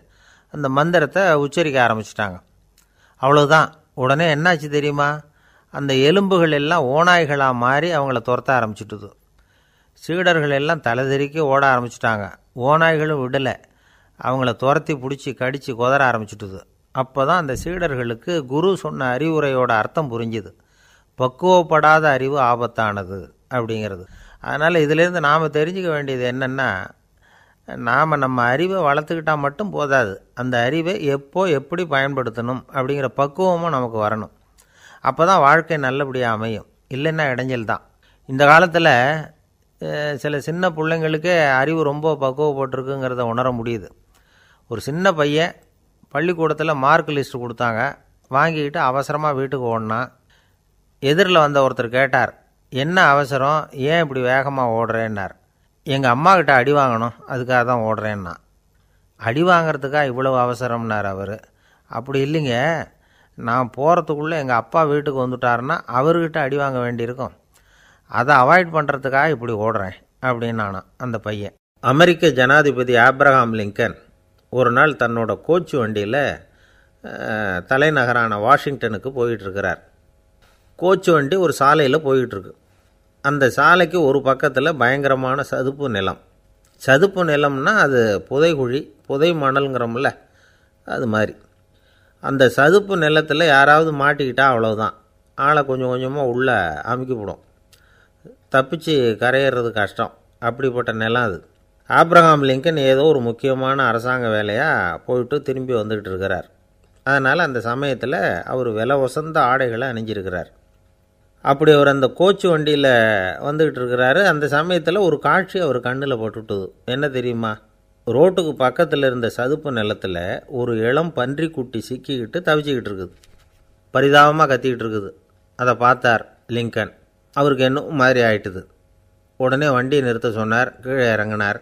அந்த மந்திரத்தை உச்சரிக்க ஆரம்பிச்சிட்டாங்க. அவ்வளோதான். உடனே என்னாச்சு தெரியுமா, அந்த எலும்புகள் எல்லாம் ஓநாய்களாக மாறி அவங்கள துரத்த ஆரம்பிச்சிட்டுது. சீடர்கள் எல்லாம் தலைதெறிக்க ஓட ஆரம்பிச்சிட்டாங்க. ஓநாய்களும் விடலை, அவங்கள துரத்தி பிடிச்சி கடித்து கொதற ஆரம்பிச்சிட்டுது. அப்போ தான் அந்த சீடர்களுக்கு குரு சொன்ன அறிவுரையோட அர்த்தம் புரிஞ்சுது. பக்குவப்படாத அறிவு ஆபத்தானது அப்படிங்கிறது. அதனால் இதிலேருந்து நாம் தெரிஞ்சுக்க வேண்டியது என்னென்னா, நாம் நம்ம அறிவை வளர்த்துக்கிட்டால் மட்டும் போதாது, அந்த அறிவை எப்போ எப்படி பயன்படுத்தணும் அப்படிங்கிற பக்குவமும் நமக்கு வரணும். அப்போ தான் வாழ்க்கை நல்லபடியாக அமையும். இல்லைன்னா இடைஞ்சல் தான். இந்த காலத்தில் சில சின்ன பிள்ளைங்களுக்கே அறிவு ரொம்ப பக்குவப்பட்டிருக்குங்கிறத உணர முடியுது. ஒரு சின்ன பையன் பள்ளிக்கூடத்தில் மார்க் லிஸ்ட் கொடுத்தாங்க, வாங்கிக்கிட்டு அவசரமாக வீட்டுக்கு ஓடினான். எதிரில் வந்த ஒருத்தர் கேட்டார், என்ன அவசரம், ஏன் இப்படி வேகமாக ஓடுறேன்னார். எங்கள் அம்மா கிட்ட அடி வாங்கணும், அதுக்காக தான் ஓடுறேன்னா. அடி வாங்கிறதுக்காக இவ்வளவு அவசரம்னார் அவர். அப்படி இல்லைங்க, நான் போகிறதுக்குள்ளே எங்கள் அப்பா வீட்டுக்கு வந்துட்டாருன்னா அவர்கிட்ட அடி வாங்க வேண்டியிருக்கும், அதை அவாய்ட் பண்ணுறதுக்காக இப்படி ஓடுறேன் அப்படின்னு நானும் அந்த பையன். அமெரிக்க ஜனாதிபதி ஆப்ரஹாம் லிங்கன் ஒரு நாள் தன்னோட கோச்சு வண்டியில் தலைநகரான வாஷிங்டனுக்கு போயிட்டுருக்கிறார். கோச்சு வண்டி ஒரு சாலையில் போயிட்டுருக்கு. அந்த சாலைக்கு ஒரு பக்கத்தில் பயங்கரமான சதுப்பு நிலம். சதுப்பு நிலம்னா அது புதைகுழி, புதை மணல்ங்கிறோம்ல, அது மாதிரி. அந்த சதுப்பு நிலத்தில் யாராவது மாட்டிக்கிட்டா அவ்வளோதான், ஆளை கொஞ்சம் கொஞ்சமாக உள்ளே அமுக்கிவிடும், தப்பிச்சு கரையிறது கஷ்டம். அப்படிப்பட்ட நிலம் அது. ஆப்ரஹாம் லிங்கன் ஏதோ ஒரு முக்கியமான அரசாங்க வேலையாக போயிட்டு திரும்பி வந்துக்கிட்டு இருக்கிறார். அதனால் அந்த சமயத்தில் அவர் விலை உசந்த ஆடைகளை அணிஞ்சிருக்கிறார். அப்படி அவர் அந்த கோச்சு வண்டியில் வந்துக்கிட்டு இருக்கிறாரு. அந்த சமயத்தில் ஒரு காட்சி அவர் கண்ணில் பட்டுட்டுது. என்ன தெரியுமா? ரோட்டுக்கு பக்கத்தில் இருந்த சதுப்பு நிலத்தில் ஒரு இளம் பன்றிக்குட்டி சிக்கிக்கிட்டு தவிச்சிக்கிட்டு இருக்குது, பரிதாபமாக கத்திக்கிட்டு இருக்குது. அதை பார்த்தார் லிங்கன். அவருக்கு என்ன மாதிரி ஆயிட்டுது. உடனே வண்டியை நிறுத்த சொன்னார், கீழே இறங்கினார்.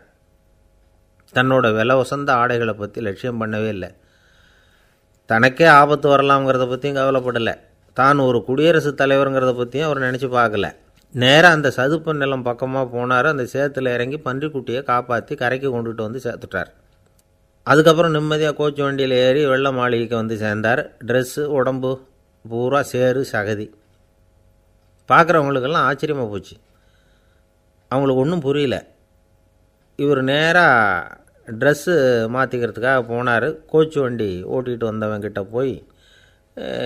தன்னோட விலை உசந்த ஆடைகளை பற்றி லட்சியம் பண்ணவே இல்லை. தனக்கே ஆபத்து வரலாம்ங்கிறத பற்றியும் கவலைப்படலை. தான் ஒரு குடியரசுத் தலைவருங்கிறத பற்றியும் அவர் நினச்சி பார்க்கல. நேராக அந்த சதுப்பு நிலம் பக்கமாக போனார். அந்த சேத்துல இறங்கி பன்றிக்குட்டியை காப்பாற்றி கரைக்கு கொண்டுட்டு வந்து சேர்த்துட்டார். அதுக்கப்புறம் நிம்மதியாக கோச்சு வண்டியில் ஏறி வெள்ள மாளிகைக்கு வந்து சேர்ந்தார். ட்ரெஸ்ஸு, உடம்பு பூரா சேறு சகதி. பார்க்குறவங்களுக்கெல்லாம் ஆச்சரியமாக போச்சு. அவங்களுக்கு ஒன்றும் புரியல. இவர் நேராக ட்ரெஸ்ஸு மாற்றிக்கிறதுக்காக போனார். கோச்சு வண்டி ஓட்டிகிட்டு வந்தவங்கிட்ட போய்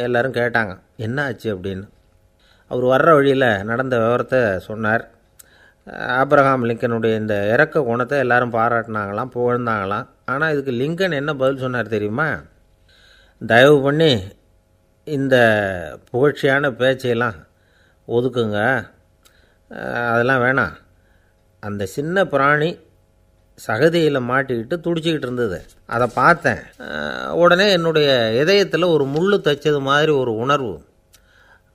எல்லோரும் கேட்டாங்க, என்ன ஆச்சு அப்படின்னு. அவர் வர்ற வழியில் நடந்த விவரத்தை சொன்னார். ஆப்ரஹாம் லிங்கனுடைய இந்த இறக்க குணத்தை எல்லாரும் பாராட்டினாங்களாம், புகழ்ந்தாங்களாம். ஆனால் இதுக்கு லிங்கன் என்ன பதில் சொன்னார் தெரியுமா? தயவு பண்ணி இந்த புகழ்ச்சியான பேச்சையெல்லாம் ஒதுக்குங்க, அதெல்லாம் வேணாம். அந்த சின்ன பிராணி சகதியில் மாட்டிக்கிட்டு துடிச்சிக்கிட்டு இருந்தது, அதை பார்த்தேன். உடனே என்னுடைய இதயத்தில் ஒரு முள் தைச்சது மாதிரி ஒரு உணர்வு.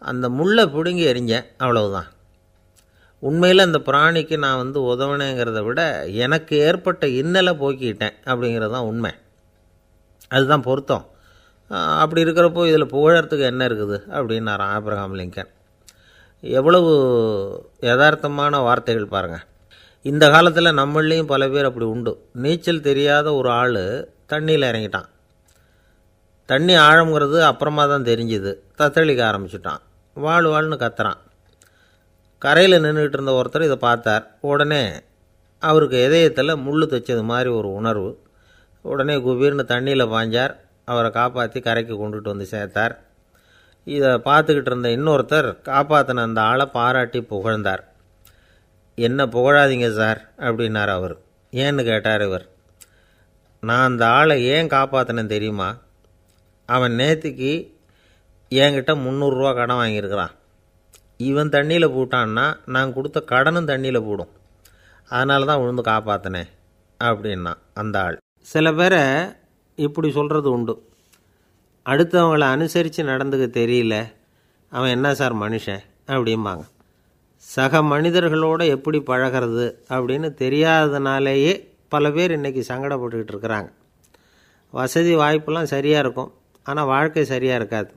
அந்த முள்ளை பிடுங்கி எறிஞ்சேன், அவ்வளவுதான். உண்மையில் அந்த பிராணிக்கு நான் உதவினேங்கிறத விட எனக்கு ஏற்பட்ட இன்னலை போக்கிட்டேன் அப்படிங்கிறது தான் உண்மை. அதுதான் பொருத்தம். அப்படி இருக்கிறப்போ இதில் புகழறதுக்கு என்ன இருக்குது அப்படின்னார் ஆப்ரஹாம் லிங்கன். எவ்வளவு யதார்த்தமான வார்த்தைகள் பாருங்கள். இந்த காலத்தில் நம்மளையும் பல பேர் அப்படி உண்டு. நீச்சல் தெரியாத ஒரு ஆள் தண்ணியில் இறங்கிட்டான். தண்ணி ஆழங்கிறது அப்புறமா தான் தெரிஞ்சுது. தத்தளிக்க ஆரம்பிச்சிட்டான். வாழ்னு கத்துறான். கரையில் நின்றுக்கிட்டு இருந்த ஒருத்தர் இதை பார்த்தார். உடனே அவருக்கு இதயத்தில் முள் தைச்சது மாதிரி ஒரு உணர்வு. உடனே குபீர்னு தண்ணியில் பாய்ஞ்சார். அவரை காப்பாற்றி கரைக்கு கொண்டுட்டு வந்து சேர்த்தார். இதை பார்த்துக்கிட்டு இருந்த இன்னொருத்தர் காப்பாற்றின அந்த ஆளை பாராட்டி புகழ்ந்தார். என்ன புகழாதீங்க சார் அப்படின்னார் அவர். ஏன்னு கேட்டார் இவர். நான் அந்த ஆளை ஏன் காப்பாற்றினேன் தெரியுமா? அவன் நேற்றுக்கு என்கிட்ட 300 ரூபா கடன் வாங்கியிருக்கிறான். இவன் தண்ணியில் போட்டான்னா நான் கொடுத்த கடனும் தண்ணியில் போடும், அதனால தான் விழுந்து காப்பாற்றினேன் அப்படின்னா அந்த ஆள். சில பேரை இப்படி சொல்கிறது உண்டு. அடுத்தவங்களை அனுசரித்து நடந்துக்க தெரியல, அவன் என்ன சார் மனுஷன் அப்படிம்பாங்க. சக மனிதர்களோடு எப்படி பழகிறது அப்படின்னு தெரியாததுனாலேயே பல பேர் இன்றைக்கி சங்கடப்பட்டுக்கிட்டு இருக்கிறாங்க. வசதி வாய்ப்பெல்லாம் சரியாக இருக்கும், ஆனால் வாழ்க்கை சரியாக இருக்காது.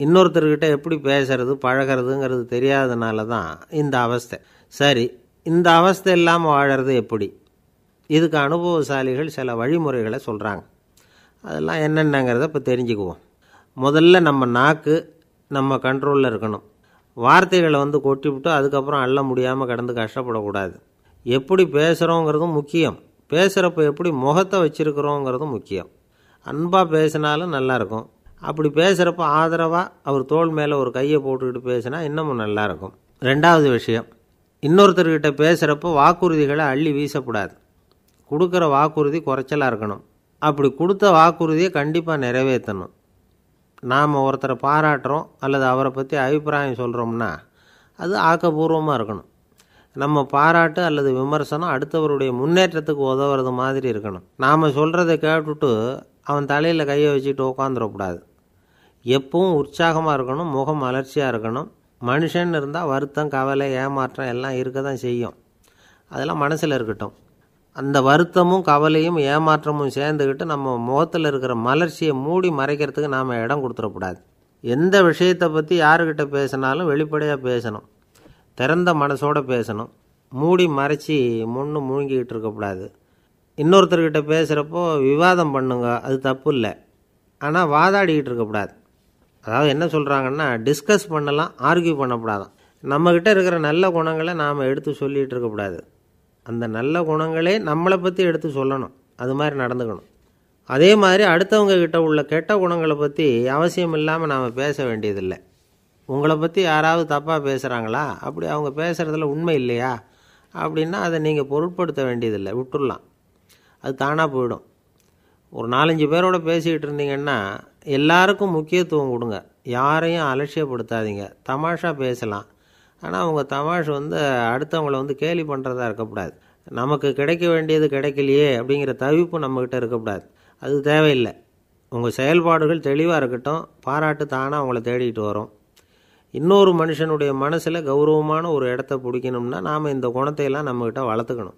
இன்னொருத்தர்கிட்ட எப்படி பேசுறது பழகிறதுங்கிறது தெரியாததுனால தான் இந்த அவஸ்தை. சரி, இந்த அவஸ்தை இல்லாமல் வாழறது எப்படி? இதுக்கு அனுபவசாலிகள் சில வழிமுறைகளை சொல்கிறாங்க. அதெல்லாம் என்னென்னங்கிறத இப்போ தெரிஞ்சுக்குவோம். முதல்ல நம்ம நாக்கு நம்ம கண்ட்ரோலில் இருக்கணும். வார்த்தைகளை கொட்டிவிட்டு அதுக்கப்புறம் அள்ள முடியாமல் கடந்து கஷ்டப்படக்கூடாது. எப்படி பேசுகிறோங்கிறதும் முக்கியம். பேசுகிறப்ப எப்படி முகத்தை வச்சுருக்கிறோங்கிறதும் முக்கியம். அன்பாக பேசினாலும் நல்லாயிருக்கும். அப்படி பேசுகிறப்ப ஆதரவாக அவர் தோள் மேலே ஒரு கையை போட்டுக்கிட்டு பேசினா இன்னமும் நல்லாயிருக்கும். ரெண்டாவது விஷயம், இன்னொருத்தர்கிட்ட பேசுகிறப்போ வாக்குறுதிகளை அள்ளி வீசக்கூடாது. கொடுக்குற வாக்குறுதி குறைச்சலாக இருக்கணும். அப்படி கொடுத்த வாக்குறுதியை கண்டிப்பாக நிறைவேற்றணும். நாம் ஒருத்தரை பாராட்டுறோம் அல்லது அவரை பற்றி அபிப்பிராயம் சொல்கிறோம்னா அது ஆக்கப்பூர்வமாக இருக்கணும். நம்ம பாராட்டு அல்லது விமர்சனம் அடுத்தவருடைய முன்னேற்றத்துக்கு உதவுறது மாதிரி இருக்கணும். நாம் சொல்கிறத கேட்டுட்டு அவன் தலையில் கையை வச்சுட்டு உட்காந்துடக்கூடாது. எப்பவும் உற்சாகமாக இருக்கணும், முகம் மலர்ச்சியாக இருக்கணும். மனுஷன் இருந்தால் வருத்தம், கவலை, ஏமாற்றம் எல்லாம் இருக்க தான் செய்யும். அதெல்லாம் மனசில் இருக்கட்டும். அந்த வருத்தமும் கவலையும் ஏமாற்றமும் சேர்ந்துக்கிட்டு நம்ம முகத்தில் இருக்கிற மலர்ச்சியை மூடி மறைக்கிறதுக்கு நாம் இடம் கொடுத்துடக்கூடாது. எந்த விஷயத்தை பற்றி யாருக்கிட்ட பேசினாலும் வெளிப்படையாக பேசணும், திறந்த மனசோடு பேசணும். மூடி மறைச்சி முழுங்கிக்கிட்டு இருக்கக்கூடாது. இன்னொருத்தர்கிட்ட பேசுகிறப்போ விவாதம் பண்ணுங்க, அது தப்பு இல்லை. ஆனால் வாதாடிக்கிட்டு இருக்கக்கூடாது. அதாவது என்ன சொல்கிறாங்கன்னா, டிஸ்கஸ் பண்ணலாம், ஆர்கியூ பண்ணக்கூடாதான். நம்மக்கிட்ட இருக்கிற நல்ல குணங்களை நாம் எடுத்து சொல்லிகிட்டு இருக்கக்கூடாது. அந்த நல்ல குணங்களே நம்மளை பற்றி எடுத்து சொல்லணும். அது மாதிரி நடந்துக்கணும். அதே மாதிரி அடுத்தவங்க கிட்ட உள்ள கெட்ட குணங்களை பற்றி அவசியம் இல்லாமல் நாம் பேச வேண்டியதில்லை. உங்களை பற்றி யாராவது தப்பாக பேசுகிறாங்களா, அப்படி அவங்க பேசுகிறதுல உண்மை இல்லையா அப்படின்னா அதை நீங்கள் பொருட்படுத்த வேண்டியதில்லை, விட்டுடலாம். அது தானாக போயிடும். ஒரு 4-5 பேரோட பேசிக்கிட்டு இருந்தீங்கன்னா எல்லாருக்கும் முக்கியத்துவம் கொடுங்க, யாரையும் அலட்சியப்படுத்தாதீங்க. தமாஷா பேசலாம், ஆனால் அவங்க தமாஷ் அடுத்தவங்கள கேலி பண்ணுறதா இருக்கக்கூடாது. நமக்கு கிடைக்க வேண்டியது கிடைக்கலையே அப்படிங்கிற தவிப்பு நம்மக்கிட்ட இருக்கக்கூடாது. அது தேவையில்லை. உங்கள் செயல்பாடுகள் தெளிவாக இருக்கட்டும், பாராட்டு தானாக அவங்கள தேடிட்டு வரும். இன்னொரு மனுஷனுடைய மனசில் கௌரவமான ஒரு இடத்த பிடிக்கணும்னா நாம் இந்த குணத்தையெல்லாம் நம்மக்கிட்ட வளர்த்துக்கணும்.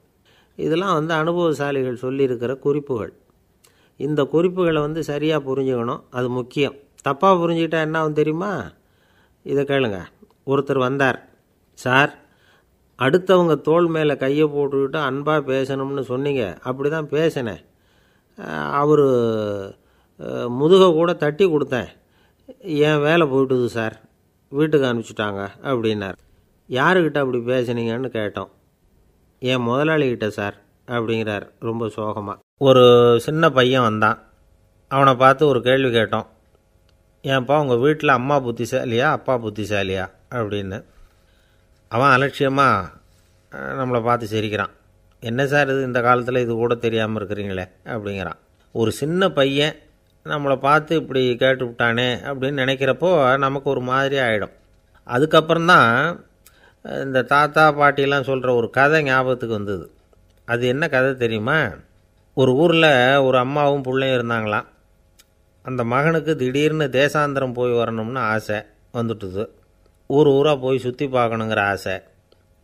இதெல்லாம் அனுபவசாலிகள் சொல்லியிருக்கிற குறிப்புகள். இந்த குறிப்புகளை சரியாக புரிஞ்சுக்கணும், அது முக்கியம். தப்பாக புரிஞ்சுக்கிட்டா என்ன ஆகும் தெரியுமா? இதை கேளுங்க. ஒருத்தர் வந்தார், சார் அடுத்தவங்க தோள் மேலே கையை போட்டுக்கிட்டு அன்பாக பேசணும்னு சொன்னீங்க, அப்படி தான் பேசினேன். அவர் முதுகை கூட தட்டி கொடுத்தேன், என் வேலை போயிட்டுது சார், வீட்டுக்கு அனுப்பிச்சிட்டாங்க அப்படின்னார். யாருக்கிட்ட அப்படி பேசுனீங்கன்னு கேட்டோம். என் முதலாளிகிட்ட சார் அப்படிங்கிறார் ரொம்ப சோகமாக. ஒரு சின்ன பையன் வந்தான், அவனை பார்த்து ஒரு கேள்வி கேட்டோம். ஏன்ப்பா உங்கள் வீட்டில் அம்மா புத்திசாலியா அப்பா புத்திசாலியா அப்படின்னு. அவன் அலட்சியமாக நம்மளை பார்த்து சிரிக்கிறான். என்ன சார் இது, இந்த காலத்தில் இது கூட தெரியாமல் இருக்கிறீங்களே அப்படிங்கிறான். ஒரு சின்ன பையன் நம்மளை பார்த்து இப்படி கேட்டு விட்டானே அப்படின்னு நினைக்கிறப்போ நமக்கு ஒரு மாதிரி ஆகிடும். அதுக்கப்புறம்தான் இந்த தாத்தா பாட்டிலாம் சொல்கிற ஒரு கதை ஞாபகத்துக்கு வந்தது. அது என்ன கதை தெரியுமா? ஒரு ஊரில் ஒரு அம்மாவும் பிள்ளையும் இருந்தாங்களாம். அந்த மகனுக்கு திடீர்னு தேசாந்திரம் போய் வரணும்னு ஆசை வந்துட்டுது. ஊராக போய் சுற்றி பார்க்கணுங்கிற ஆசை.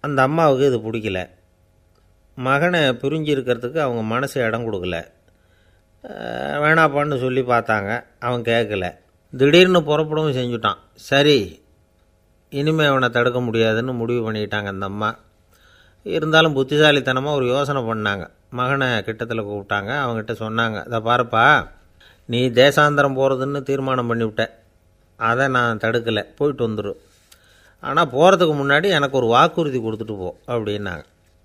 அந்த அம்மாவுக்கு இது பிடிக்கல. மகனை பிரிஞ்சு இருக்கிறதுக்கு அவங்க மனசு இடம் கொடுக்கல. வேணாப்பான்னு சொல்லி பார்த்தாங்க, அவன் கேட்கல. திடீர்னு புறப்படவும் செஞ்சுட்டான். சரி, இனிமேல் அவனை தடுக்க முடியாதுன்னு முடிவு பண்ணிட்டாங்க அந்த அம்மா. இருந்தாலும் புத்திசாலித்தனமாக ஒரு யோசனை பண்ணாங்க. மகனை கிட்டத்தில் கூப்பிட்டாங்க. அவங்ககிட்ட சொன்னாங்க, இதை பாருப்பா, நீ தேசாந்திரம் போகிறதுன்னு தீர்மானம் பண்ணிவிட்ட, அதை நான் தடுக்கலை, போயிட்டு வந்துடும். ஆனால் போகிறதுக்கு முன்னாடி எனக்கு ஒரு வாக்குறுதி கொடுத்துட்டு போ அப்படின்னாங்க.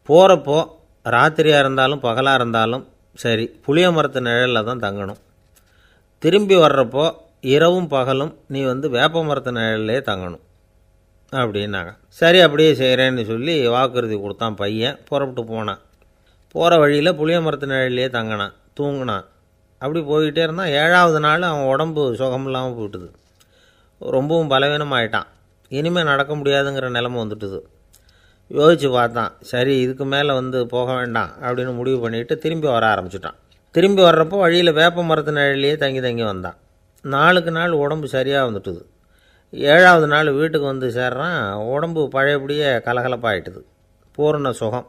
போகிறப்போ ராத்திரியாக இருந்தாலும் பகலாக இருந்தாலும் சரி புளிய மரத்து நிழலில் தான் தங்கணும். திரும்பி வர்றப்போ இரவும் பகலும் நீ வேப்ப மரத்து நிழல்லே தங்கணும் அப்படின்னாங்க. சரி அப்படியே செய்கிறேன்னு சொல்லி வாக்குறுதி கொடுத்தான் பையன். புறப்பட்டு போனான். போகிற வழியில் புளிய மரத்து நிழல்லையே தங்கினான், தூங்கினான். அப்படி போய்கிட்டே இருந்தான். 7ஆவது நாள் அவன் உடம்பு சுகமில்லாமல் போயிட்டுது. ரொம்பவும் பலவீனமாயிட்டான். இனிமேல் நடக்க முடியாதுங்கிற நிலைமை வந்துட்டுது. யோசித்து பார்த்தான், சரி இதுக்கு மேலே போக வேண்டாம் அப்படின்னு முடிவு பண்ணிவிட்டு திரும்பி வர ஆரம்பிச்சிட்டான். திரும்பி வர்றப்போ வழியில் வேப்ப மரத்து நிழல்லையே தங்கி வந்தான். நாளுக்கு நாள் உடம்பு சரியாக வந்துட்டுது. 7ஆவது நாள் வீட்டுக்கு சேர்றான். உடம்பு பழையபடியே கலகலப்பாயிட்டுது, பூரண சுகம்.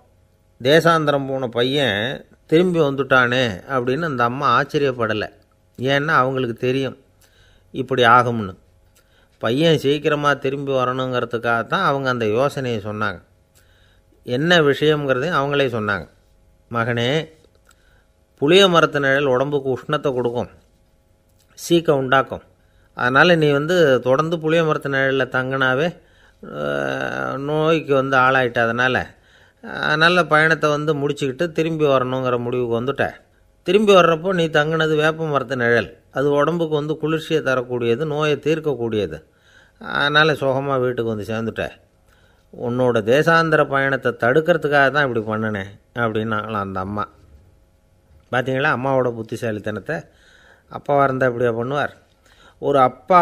தேசாந்திரம் போன பையன் திரும்பி வந்துட்டானே அப்படின்னு அந்த அம்மா ஆச்சரியப்படலை. ஏன்னா அவங்களுக்கு தெரியும் இப்படி ஆகும்னு. பையன் சீக்கிரமாக திரும்பி வரணுங்கிறதுக்காக தான் அவங்க அந்த யோசனையை சொன்னாங்க. என்ன விஷயங்கிறதையும் அவங்களே சொன்னாங்க. மகனே, புளிய மரத்து நிழல் உடம்புக்கு உஷ்ணத்தை கொடுக்கும், சீக்கம் உண்டாக்கும். அதனால் நீ தொடர்ந்து புளிய மரத்து நிழலில் தங்கினாவே நோய்க்கு ஆளாயிட்ட. அதனால் பயணத்தை முடிச்சுக்கிட்டு திரும்பி வரணுங்கிற முடிவுக்கு வந்துட்ட. திரும்பி வர்றப்போ நீ தங்கினது வேப்ப மரத்து நிழல். அது உடம்புக்கு குளிர்ச்சியை தரக்கூடியது, நோயை தீர்க்கக்கூடியது. அதனால் சுகமாக வீட்டுக்கு சேர்ந்துட்ட. உன்னோட தேசாந்திர பயணத்தை தடுக்கிறதுக்காக தான் இப்படி பண்ணினேன் அப்படின்னாங்களாம் அந்த அம்மா. பார்த்தீங்களா அம்மாவோட புத்திசாலித்தனத்தை? அப்பாவாக இருந்தால் இப்படியா பண்ணுவார்? ஒரு அப்பா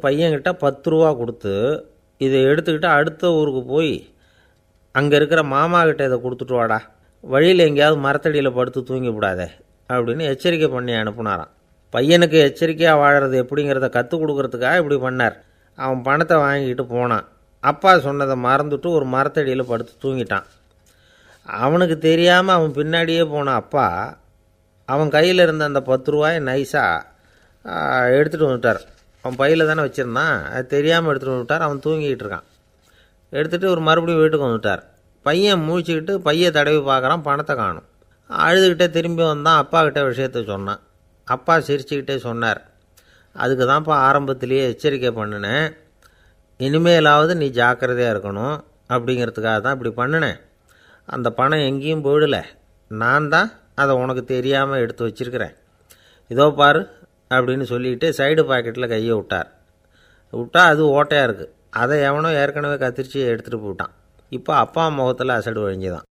பையன்கிட்ட 10 ரூபா கொடுத்து இதை எடுத்துக்கிட்டு அடுத்த ஊருக்கு போய் அங்கே இருக்கிற மாமா கிட்ட இதை கொடுத்துட்டு வாடா, வழியில் எங்கேயாவது மரத்தடியில் படுத்து தூங்கி விடாதே அப்படின்னு எச்சரிக்கை பண்ணி அனுப்புனாராம். பையனுக்கு எச்சரிக்கையாக வாழறது எப்படிங்கிறத கற்றுக் கொடுக்கறதுக்காக இப்படி பண்ணார். அவன் பணத்தை வாங்கிட்டு போனான். அப்பா சொன்னதை மறந்துட்டு ஒரு மரத்தடியில் படுத்து தூங்கிட்டான். அவனுக்கு தெரியாமல் அவன் பின்னாடியே போன அப்பா அவன் கையில் இருந்த அந்த 10 ரூபாயை நைஸாக எடுத்துகிட்டு வந்துட்டார். அவன் பையில் தானே வச்சுருந்தான், அது தெரியாமல் எடுத்துகிட்டு வந்துட்டார். அவன் தூங்கிக்கிட்டு இருக்கான். எடுத்துகிட்டு ஒரு மறுபடியும் வீட்டுக்கு வந்துட்டார். பையன் முழிச்சுக்கிட்டு பையை தடவி பார்க்குறான், பணத்தை காணும். அழுதுகிட்டே திரும்பி வந்தான். அப்பா கிட்ட விஷயத்த சொன்னான். அப்பா சிரிச்சுக்கிட்டே சொன்னார், அதுக்கு தான்ப்பா ஆரம்பத்திலேயே எச்சரிக்கை பண்ணினேன், இனிமேலாவது நீ ஜாக்கிரதையாக இருக்கணும் அப்படிங்கிறதுக்காக தான் இப்படி பண்ணினேன். அந்த பணம் எங்கேயும் போயிடலை, நான் தான் அதை உனக்கு தெரியாமல் எடுத்து வச்சிருக்கிறேன், இதோ பாரு அப்படின்னு சொல்லிட்டு சைடு பாக்கெட்டில் கையை விட்டா அது ஓட்டையாக இருக்குது. அதை எவனோ ஏற்கனவே கத்திரிச்சு எடுத்துகிட்டு போட்டான். இப்போ அப்பா முகத்தில் அசடு வழிஞ்சுதான்.